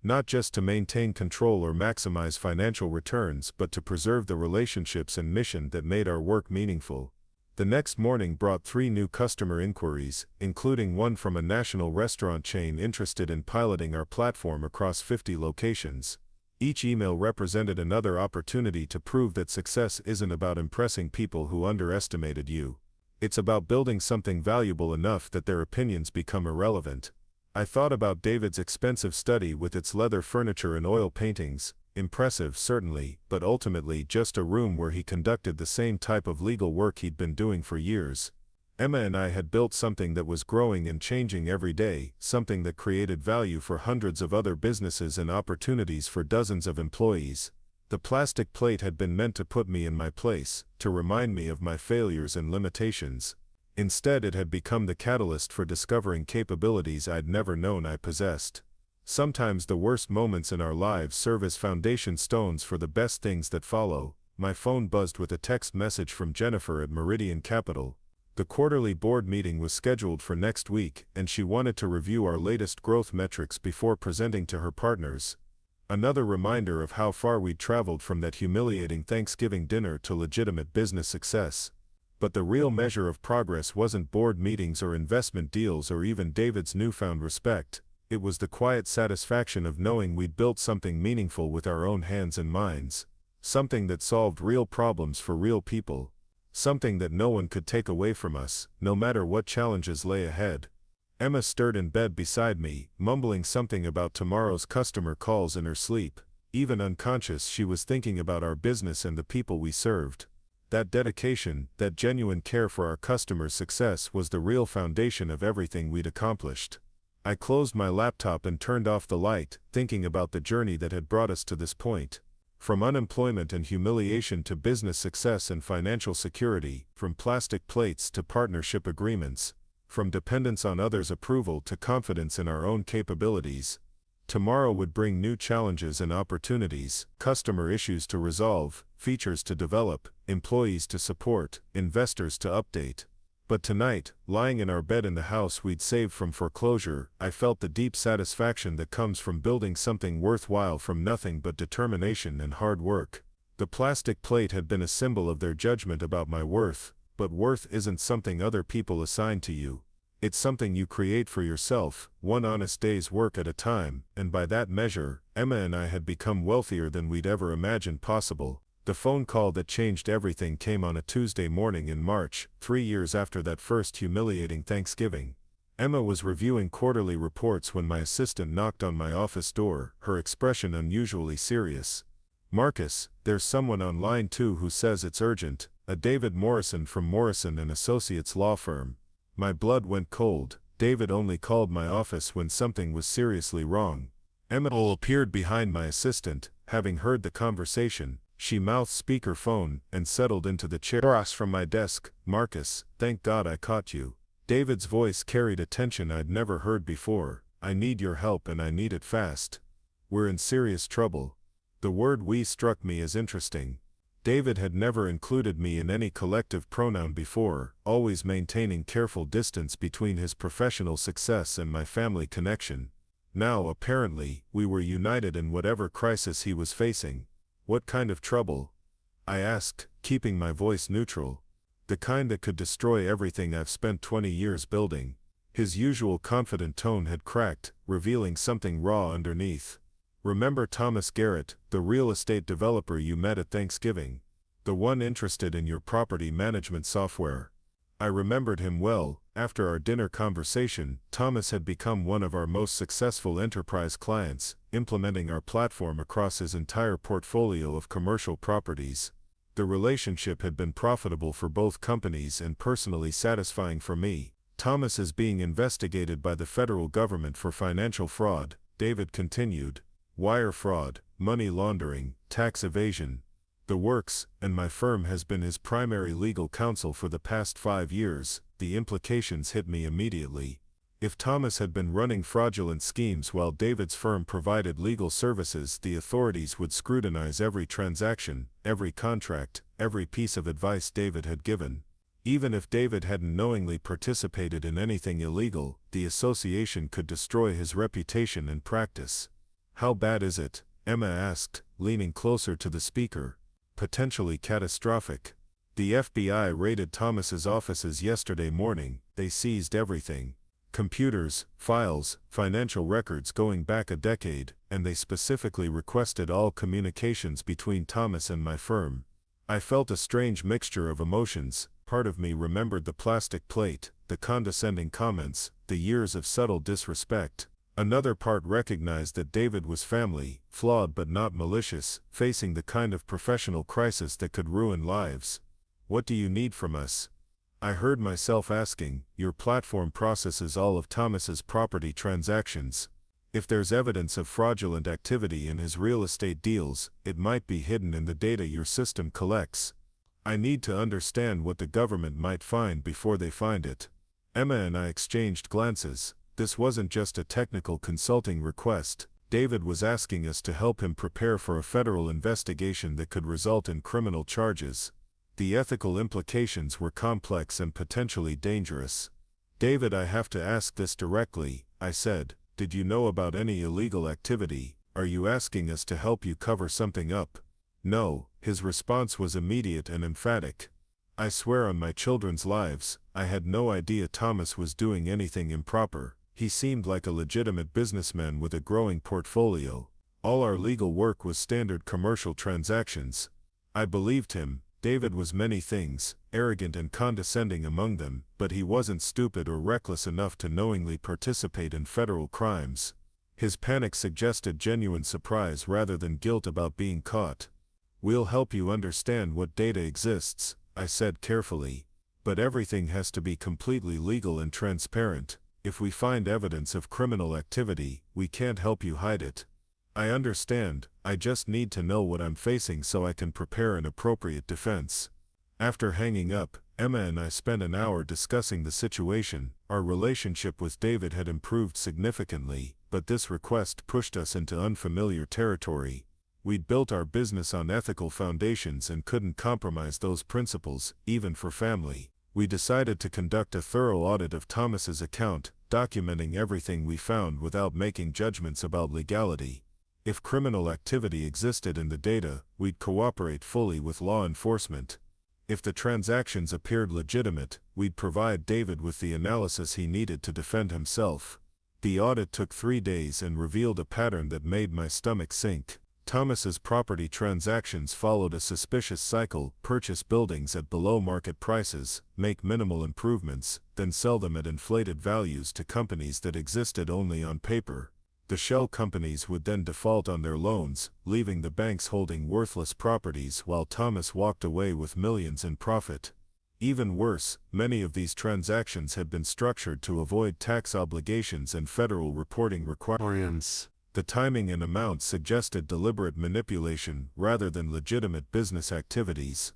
Not just to maintain control or maximize financial returns, but to preserve the relationships and mission that made our work meaningful. The next morning brought 3 new customer inquiries, including one from a national restaurant chain interested in piloting our platform across 50 locations. Each email represented another opportunity to prove that success isn't about impressing people who underestimated you. It's about building something valuable enough that their opinions become irrelevant. I thought about David's expensive study with its leather furniture and oil paintings. Impressive, certainly, but ultimately just a room where he conducted the same type of legal work he'd been doing for years. Emma and I had built something that was growing and changing every day, something that created value for hundreds of other businesses and opportunities for dozens of employees. The plastic plate had been meant to put me in my place, to remind me of my failures and limitations. Instead, it had become the catalyst for discovering capabilities I'd never known I possessed. Sometimes the worst moments in our lives serve as foundation stones for the best things that follow. My phone buzzed with a text message from Jennifer at Meridian Capital. The quarterly board meeting was scheduled for next week, and she wanted to review our latest growth metrics before presenting to her partners. Another reminder of how far we'd traveled from that humiliating Thanksgiving dinner to legitimate business success. But the real measure of progress wasn't board meetings or investment deals or even David's newfound respect. It was the quiet satisfaction of knowing we'd built something meaningful with our own hands and minds. Something that solved real problems for real people. Something that no one could take away from us, no matter what challenges lay ahead. Emma stirred in bed beside me, mumbling something about tomorrow's customer calls in her sleep. Even unconscious, she was thinking about our business and the people we served. That dedication, that genuine care for our customers' success was the real foundation of everything we'd accomplished. I closed my laptop and turned off the light, thinking about the journey that had brought us to this point. From unemployment and humiliation to business success and financial security, from plastic plates to partnership agreements, from dependence on others' approval to confidence in our own capabilities. Tomorrow would bring new challenges and opportunities, customer issues to resolve, features to develop, employees to support, investors to update. But tonight, lying in our bed in the house we'd saved from foreclosure, I felt the deep satisfaction that comes from building something worthwhile from nothing but determination and hard work. The plastic plate had been a symbol of their judgment about my worth, but worth isn't something other people assign to you. It's something you create for yourself, one honest day's work at a time, and by that measure, Emma and I had become wealthier than we'd ever imagined possible. The phone call that changed everything came on a Tuesday morning in March, 3 years after that first humiliating Thanksgiving. Emma was reviewing quarterly reports when my assistant knocked on my office door, her expression unusually serious. "Marcus, there's someone on line 2 who says it's urgent, a David Morrison from Morrison and Associates law firm." My blood went cold. David only called my office when something was seriously wrong. Emma appeared behind my assistant, having heard the conversation. She mouthed speakerphone and settled into the chair across from my desk. "Marcus, thank God I caught you." David's voice carried a tension I'd never heard before. "I need your help and I need it fast. We're in serious trouble." The word "we" struck me as interesting. David had never included me in any collective pronoun before, always maintaining careful distance between his professional success and my family connection. Now, apparently, we were united in whatever crisis he was facing. "What kind of trouble?" I asked, keeping my voice neutral. "The kind that could destroy everything I've spent 20 years building." His usual confident tone had cracked, revealing something raw underneath. "Remember Thomas Garrett, the real estate developer you met at Thanksgiving? The one interested in your property management software?" I remembered him well. After our dinner conversation, Thomas had become one of our most successful enterprise clients, implementing our platform across his entire portfolio of commercial properties. The relationship had been profitable for both companies and personally satisfying for me. "Thomas is being investigated by the federal government for financial fraud," David continued. "Wire fraud, money laundering, tax evasion. The works, and my firm has been his primary legal counsel for the past 5 years. The implications hit me immediately. If Thomas had been running fraudulent schemes while David's firm provided legal services, the authorities would scrutinize every transaction, every contract, every piece of advice David had given. Even if David hadn't knowingly participated in anything illegal, the association could destroy his reputation and practice." "How bad is it?" Emma asked, leaning closer to the speaker. "Potentially catastrophic. The FBI raided Thomas's offices yesterday morning. They seized everything. Computers, files, financial records going back a decade, and they specifically requested all communications between Thomas and my firm." I felt a strange mixture of emotions. Part of me remembered the plastic plate, the condescending comments, the years of subtle disrespect. Another part recognized that David was family, flawed but not malicious, facing the kind of professional crisis that could ruin lives. "What do you need from us?" I heard myself asking, your platform processes all of Thomas's property transactions. If there's evidence of fraudulent activity in his real estate deals, it might be hidden in the data your system collects. I need to understand what the government might find before they find it. Emma and I exchanged glances. This wasn't just a technical consulting request. David was asking us to help him prepare for a federal investigation that could result in criminal charges. The ethical implications were complex and potentially dangerous. David, I have to ask this directly, I said. Did you know about any illegal activity? Are you asking us to help you cover something up? No, his response was immediate and emphatic. I swear on my children's lives, I had no idea Thomas was doing anything improper. He seemed like a legitimate businessman with a growing portfolio. All our legal work was standard commercial transactions. I believed him. David was many things, arrogant and condescending among them, but he wasn't stupid or reckless enough to knowingly participate in federal crimes. His panic suggested genuine surprise rather than guilt about being caught. We'll help you understand what data exists, I said carefully. But everything has to be completely legal and transparent. If we find evidence of criminal activity, we can't help you hide it. I understand, I just need to know what I'm facing so I can prepare an appropriate defense. After hanging up, Emma and I spent an hour discussing the situation. Our relationship with David had improved significantly, but this request pushed us into unfamiliar territory. We'd built our business on ethical foundations and couldn't compromise those principles, even for family. We decided to conduct a thorough audit of Thomas's account, documenting everything we found without making judgments about legality. If criminal activity existed in the data, we'd cooperate fully with law enforcement. If the transactions appeared legitimate, we'd provide David with the analysis he needed to defend himself. The audit took 3 days and revealed a pattern that made my stomach sink. Thomas's property transactions followed a suspicious cycle: purchase buildings at below market prices, make minimal improvements, then sell them at inflated values to companies that existed only on paper. The shell companies would then default on their loans, leaving the banks holding worthless properties while Thomas walked away with millions in profit. Even worse, many of these transactions had been structured to avoid tax obligations and federal reporting requirements. The timing and amount suggested deliberate manipulation rather than legitimate business activities.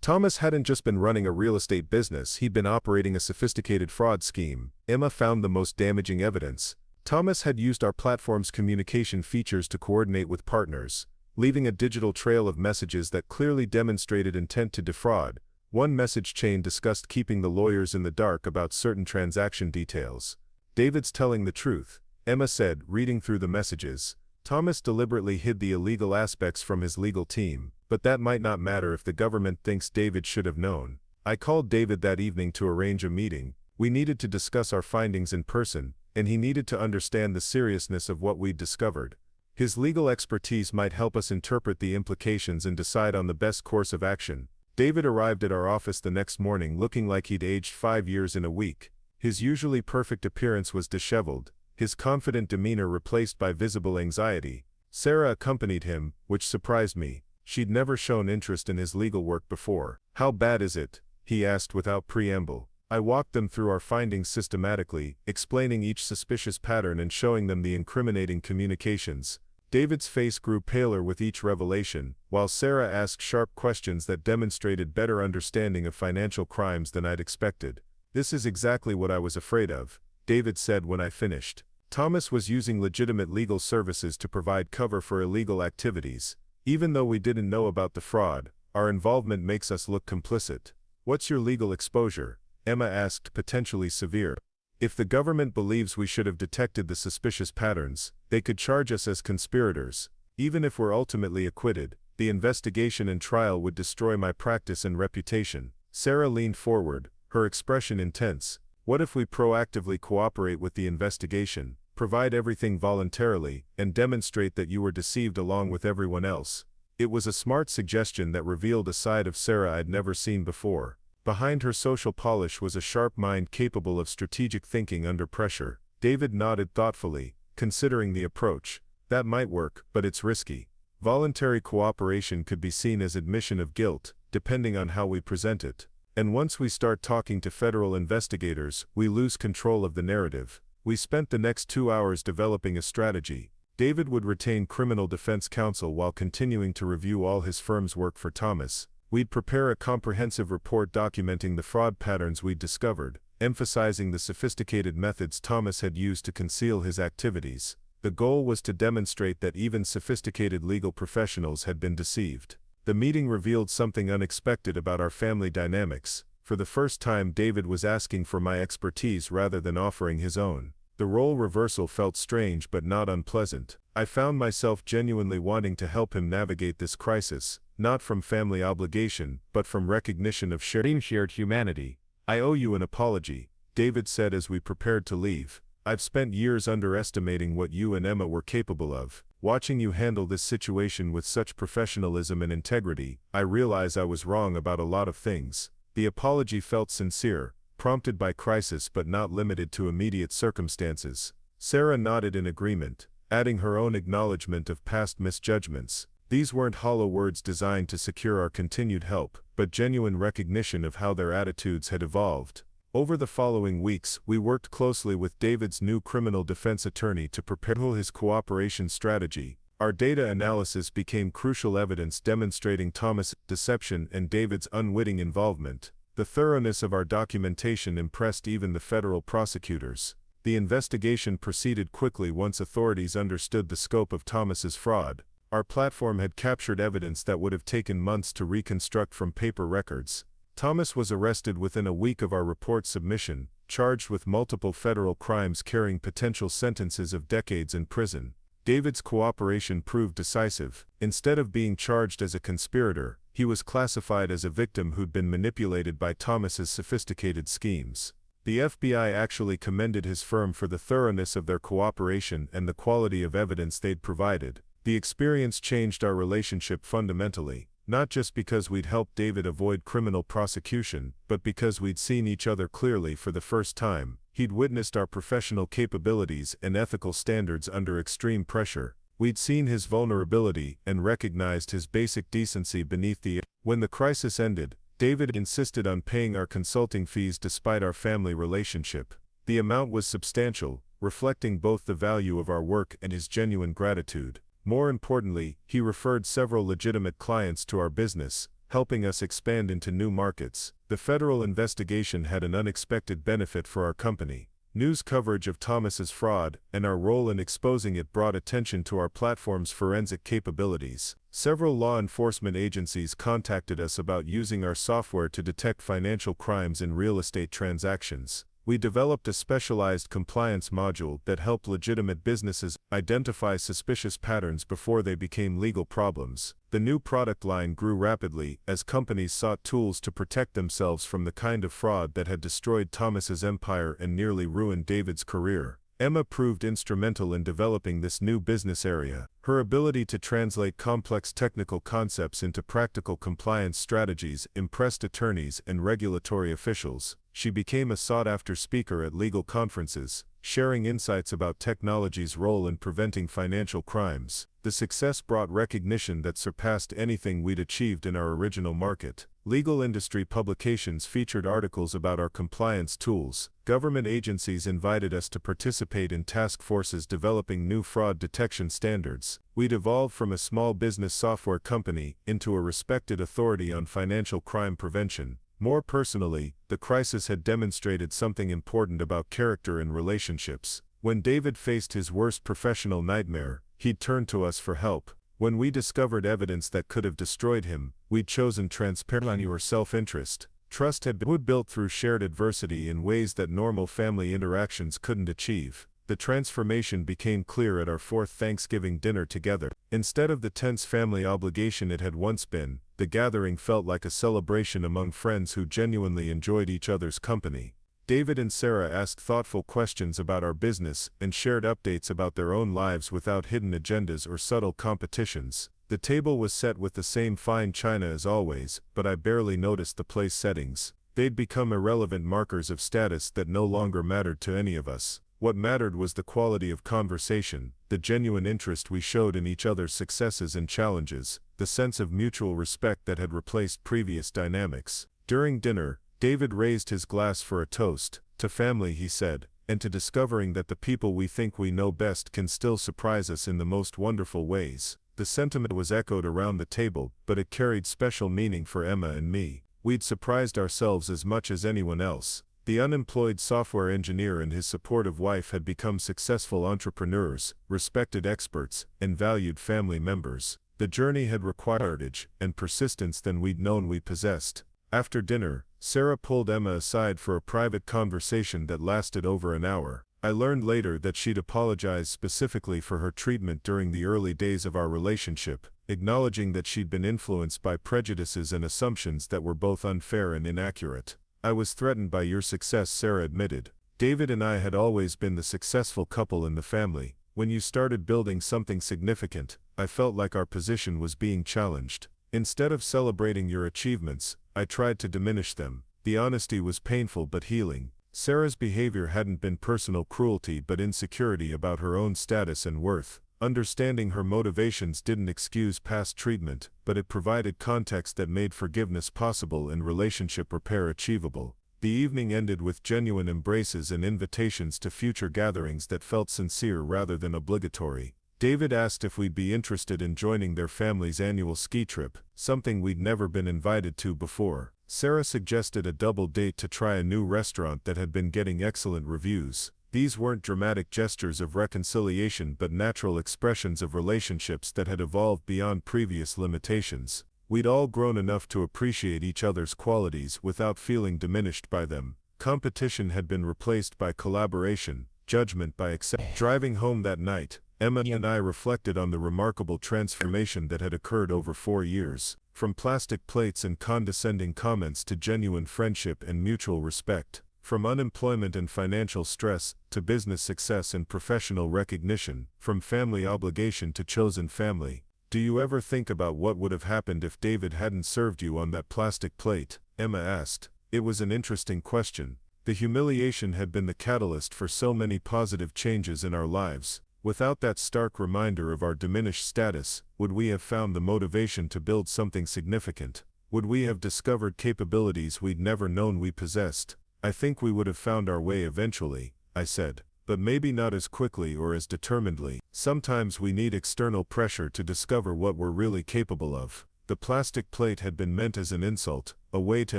Thomas hadn't just been running a real estate business, he'd been operating a sophisticated fraud scheme. Emma found the most damaging evidence. Thomas had used our platform's communication features to coordinate with partners, leaving a digital trail of messages that clearly demonstrated intent to defraud. One message chain discussed keeping the lawyers in the dark about certain transaction details. David's telling the truth, Emma said, reading through the messages. Thomas deliberately hid the illegal aspects from his legal team, but that might not matter if the government thinks David should have known. I called David that evening to arrange a meeting. We needed to discuss our findings in person, and he needed to understand the seriousness of what we'd discovered. His legal expertise might help us interpret the implications and decide on the best course of action. David arrived at our office the next morning looking like he'd aged 5 years in a week. His usually perfect appearance was disheveled, his confident demeanor replaced by visible anxiety. Sarah accompanied him, which surprised me. She'd never shown interest in his legal work before. "How bad is it?" he asked without preamble. I walked them through our findings systematically, explaining each suspicious pattern and showing them the incriminating communications. David's face grew paler with each revelation, while Sarah asked sharp questions that demonstrated better understanding of financial crimes than I'd expected. "This is exactly what I was afraid of," David said when I finished. Thomas was using legitimate legal services to provide cover for illegal activities. Even though we didn't know about the fraud, our involvement makes us look complicit. "What's your legal exposure?" Emma asked, potentially severe. "If the government believes we should have detected the suspicious patterns, they could charge us as conspirators. Even if we're ultimately acquitted, the investigation and trial would destroy my practice and reputation." Sarah leaned forward, her expression intense. "What if we proactively cooperate with the investigation, provide everything voluntarily, and demonstrate that you were deceived along with everyone else?" It was a smart suggestion that revealed a side of Sarah I'd never seen before. Behind her social polish was a sharp mind capable of strategic thinking under pressure. David nodded thoughtfully, considering the approach. "That might work, but it's risky. Voluntary cooperation could be seen as admission of guilt, depending on how we present it." And once we start talking to federal investigators, we lose control of the narrative. We spent the next 2 hours developing a strategy. David would retain criminal defense counsel while continuing to review all his firm's work for Thomas. We'd prepare a comprehensive report documenting the fraud patterns we'd discovered, emphasizing the sophisticated methods Thomas had used to conceal his activities. The goal was to demonstrate that even sophisticated legal professionals had been deceived. The meeting revealed something unexpected about our family dynamics. For the first time, David was asking for my expertise rather than offering his own. The role reversal felt strange but not unpleasant. I found myself genuinely wanting to help him navigate this crisis, not from family obligation, but from recognition of shared humanity. "I owe you an apology," David said as we prepared to leave. "I've spent years underestimating what you and Emma were capable of. Watching you handle this situation with such professionalism and integrity, I realize I was wrong about a lot of things." The apology felt sincere, prompted by crisis but not limited to immediate circumstances. Sarah nodded in agreement, adding her own acknowledgement of past misjudgments. These weren't hollow words designed to secure our continued help, but genuine recognition of how their attitudes had evolved. Over the following weeks, we worked closely with David's new criminal defense attorney to prepare his cooperation strategy. Our data analysis became crucial evidence demonstrating Thomas' deception and David's unwitting involvement. The thoroughness of our documentation impressed even the federal prosecutors. The investigation proceeded quickly once authorities understood the scope of Thomas's fraud. Our platform had captured evidence that would have taken months to reconstruct from paper records. Thomas was arrested within a week of our report submission, charged with multiple federal crimes carrying potential sentences of decades in prison. David's cooperation proved decisive. Instead of being charged as a conspirator, he was classified as a victim who'd been manipulated by Thomas's sophisticated schemes. The FBI actually commended his firm for the thoroughness of their cooperation and the quality of evidence they'd provided. The experience changed our relationship fundamentally, not just because we'd helped David avoid criminal prosecution, but because we'd seen each other clearly for the first time. He'd witnessed our professional capabilities and ethical standards under extreme pressure. We'd seen his vulnerability and recognized his basic decency beneath the. When the crisis ended, David insisted on paying our consulting fees despite our family relationship. The amount was substantial, reflecting both the value of our work and his genuine gratitude. More importantly, he referred several legitimate clients to our business, helping us expand into new markets. The federal investigation had an unexpected benefit for our company. News coverage of Thomas's fraud and our role in exposing it brought attention to our platform's forensic capabilities. Several law enforcement agencies contacted us about using our software to detect financial crimes in real estate transactions. We developed a specialized compliance module that helped legitimate businesses identify suspicious patterns before they became legal problems. The new product line grew rapidly as companies sought tools to protect themselves from the kind of fraud that had destroyed Thomas's empire and nearly ruined David's career. Emma proved instrumental in developing this new business area. Her ability to translate complex technical concepts into practical compliance strategies impressed attorneys and regulatory officials. She became a sought-after speaker at legal conferences, sharing insights about technology's role in preventing financial crimes. The success brought recognition that surpassed anything we'd achieved in our original market. Legal industry publications featured articles about our compliance tools. Government agencies invited us to participate in task forces developing new fraud detection standards. We'd evolved from a small business software company into a respected authority on financial crime prevention. More personally, the crisis had demonstrated something important about character and relationships. When David faced his worst professional nightmare, he'd turned to us for help. When we discovered evidence that could have destroyed him, we'd chosen transparency or self-interest. Trust had been built through shared adversity in ways that normal family interactions couldn't achieve. The transformation became clear at our fourth Thanksgiving dinner together. Instead of the tense family obligation it had once been, the gathering felt like a celebration among friends who genuinely enjoyed each other's company. David and Sarah asked thoughtful questions about our business and shared updates about their own lives without hidden agendas or subtle competitions. The table was set with the same fine china as always, but I barely noticed the place settings. They'd become irrelevant markers of status that no longer mattered to any of us. What mattered was the quality of conversation, the genuine interest we showed in each other's successes and challenges, the sense of mutual respect that had replaced previous dynamics. During dinner, David raised his glass for a toast. To family, he said, and to discovering that the people we think we know best can still surprise us in the most wonderful ways. The sentiment was echoed around the table, but it carried special meaning for Emma and me. We'd surprised ourselves as much as anyone else. The unemployed software engineer and his supportive wife had become successful entrepreneurs, respected experts, and valued family members. The journey had required courage and persistence than we'd known we possessed. After dinner, Sarah pulled Emma aside for a private conversation that lasted over an hour. I learned later that she'd apologized specifically for her treatment during the early days of our relationship, acknowledging that she'd been influenced by prejudices and assumptions that were both unfair and inaccurate. I was threatened by your success, Sarah admitted. David and I had always been the successful couple in the family. When you started building something significant, I felt like our position was being challenged. Instead of celebrating your achievements, I tried to diminish them. The honesty was painful but healing. Sarah's behavior hadn't been personal cruelty but insecurity about her own status and worth. Understanding her motivations didn't excuse past treatment, but it provided context that made forgiveness possible and relationship repair achievable. The evening ended with genuine embraces and invitations to future gatherings that felt sincere rather than obligatory. David asked if we'd be interested in joining their family's annual ski trip, something we'd never been invited to before. Sarah suggested a double date to try a new restaurant that had been getting excellent reviews. These weren't dramatic gestures of reconciliation but natural expressions of relationships that had evolved beyond previous limitations. We'd all grown enough to appreciate each other's qualities without feeling diminished by them. Competition had been replaced by collaboration, judgment by acceptance. Driving home that night, Emma and I reflected on the remarkable transformation that had occurred over 4 years. From plastic plates and condescending comments to genuine friendship and mutual respect. From unemployment and financial stress to business success and professional recognition. From family obligation to chosen family. Do you ever think about what would have happened if David hadn't served you on that plastic plate? Emma asked. It was an interesting question. The humiliation had been the catalyst for so many positive changes in our lives. Without that stark reminder of our diminished status, would we have found the motivation to build something significant? Would we have discovered capabilities we'd never known we possessed? I think we would have found our way eventually, I said, but maybe not as quickly or as determinedly. Sometimes we need external pressure to discover what we're really capable of. The plastic plate had been meant as an insult, a way to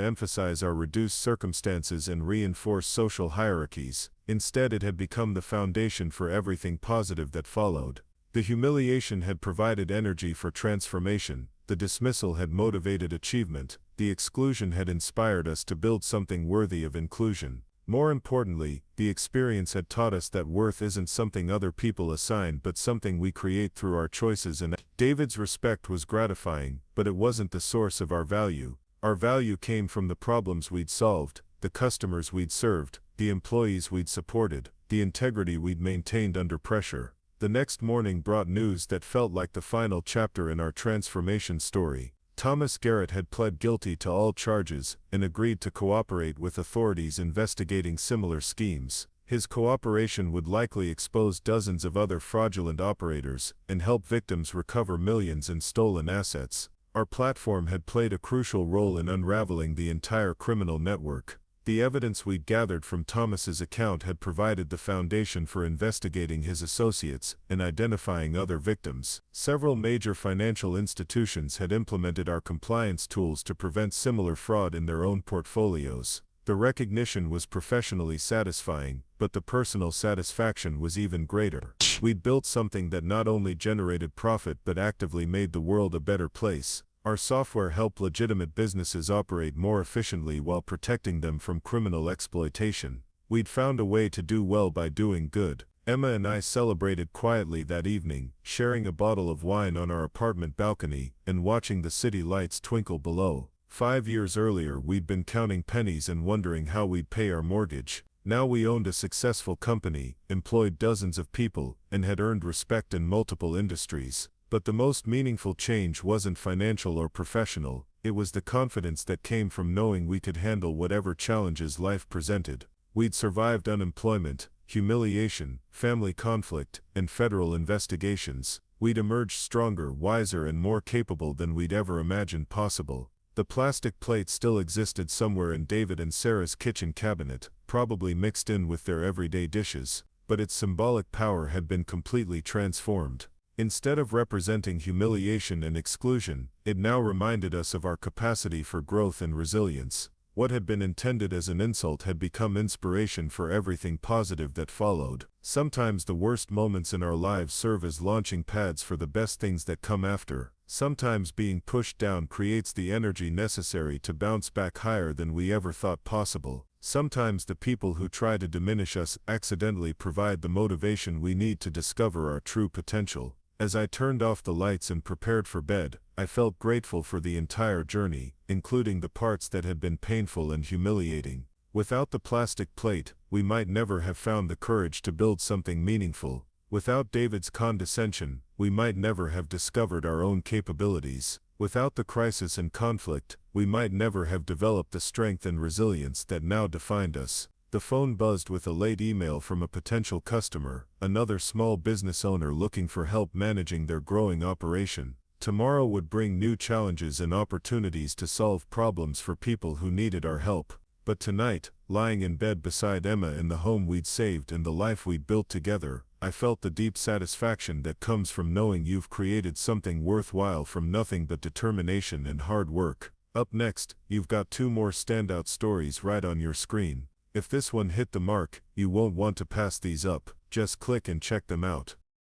emphasize our reduced circumstances and reinforce social hierarchies. Instead, it had become the foundation for everything positive that followed. The humiliation had provided energy for transformation, the dismissal had motivated achievement, the exclusion had inspired us to build something worthy of inclusion. More importantly, the experience had taught us that worth isn't something other people assign but something we create through our choices. And David's respect was gratifying, but it wasn't the source of our value. Our value came from the problems we'd solved, the customers we'd served, the employees we'd supported, the integrity we'd maintained under pressure. The next morning brought news that felt like the final chapter in our transformation story. Thomas Garrett had pled guilty to all charges and agreed to cooperate with authorities investigating similar schemes. His cooperation would likely expose dozens of other fraudulent operators and help victims recover millions in stolen assets. Our platform had played a crucial role in unraveling the entire criminal network. The evidence we'd gathered from Thomas's account had provided the foundation for investigating his associates and identifying other victims. Several major financial institutions had implemented our compliance tools to prevent similar fraud in their own portfolios. The recognition was professionally satisfying, but the personal satisfaction was even greater. We'd built something that not only generated profit but actively made the world a better place. Our software helped legitimate businesses operate more efficiently while protecting them from criminal exploitation. We'd found a way to do well by doing good. Emma and I celebrated quietly that evening, sharing a bottle of wine on our apartment balcony and watching the city lights twinkle below. 5 years earlier, we'd been counting pennies and wondering how we'd pay our mortgage. Now we owned a successful company, employed dozens of people, and had earned respect in multiple industries. But the most meaningful change wasn't financial or professional, it was the confidence that came from knowing we could handle whatever challenges life presented. We'd survived unemployment, humiliation, family conflict, and federal investigations. We'd emerged stronger, wiser, and more capable than we'd ever imagined possible. The plastic plate still existed somewhere in David and Sarah's kitchen cabinet, probably mixed in with their everyday dishes, but its symbolic power had been completely transformed. Instead of representing humiliation and exclusion, it now reminded us of our capacity for growth and resilience. What had been intended as an insult had become inspiration for everything positive that followed. Sometimes the worst moments in our lives serve as launching pads for the best things that come after. Sometimes being pushed down creates the energy necessary to bounce back higher than we ever thought possible. Sometimes the people who try to diminish us accidentally provide the motivation we need to discover our true potential. As I turned off the lights and prepared for bed, I felt grateful for the entire journey, including the parts that had been painful and humiliating. Without the plastic plate, we might never have found the courage to build something meaningful. Without David's condescension, we might never have discovered our own capabilities. Without the crisis and conflict, we might never have developed the strength and resilience that now defined us. The phone buzzed with a late email from a potential customer, another small business owner looking for help managing their growing operation. Tomorrow would bring new challenges and opportunities to solve problems for people who needed our help. But tonight, lying in bed beside Emma in the home we'd saved and the life we'd built together, I felt the deep satisfaction that comes from knowing you've created something worthwhile from nothing but determination and hard work. Up next, you've got 2 more standout stories right on your screen. If this one hit the mark, you won't want to pass these up. Just click and check them out.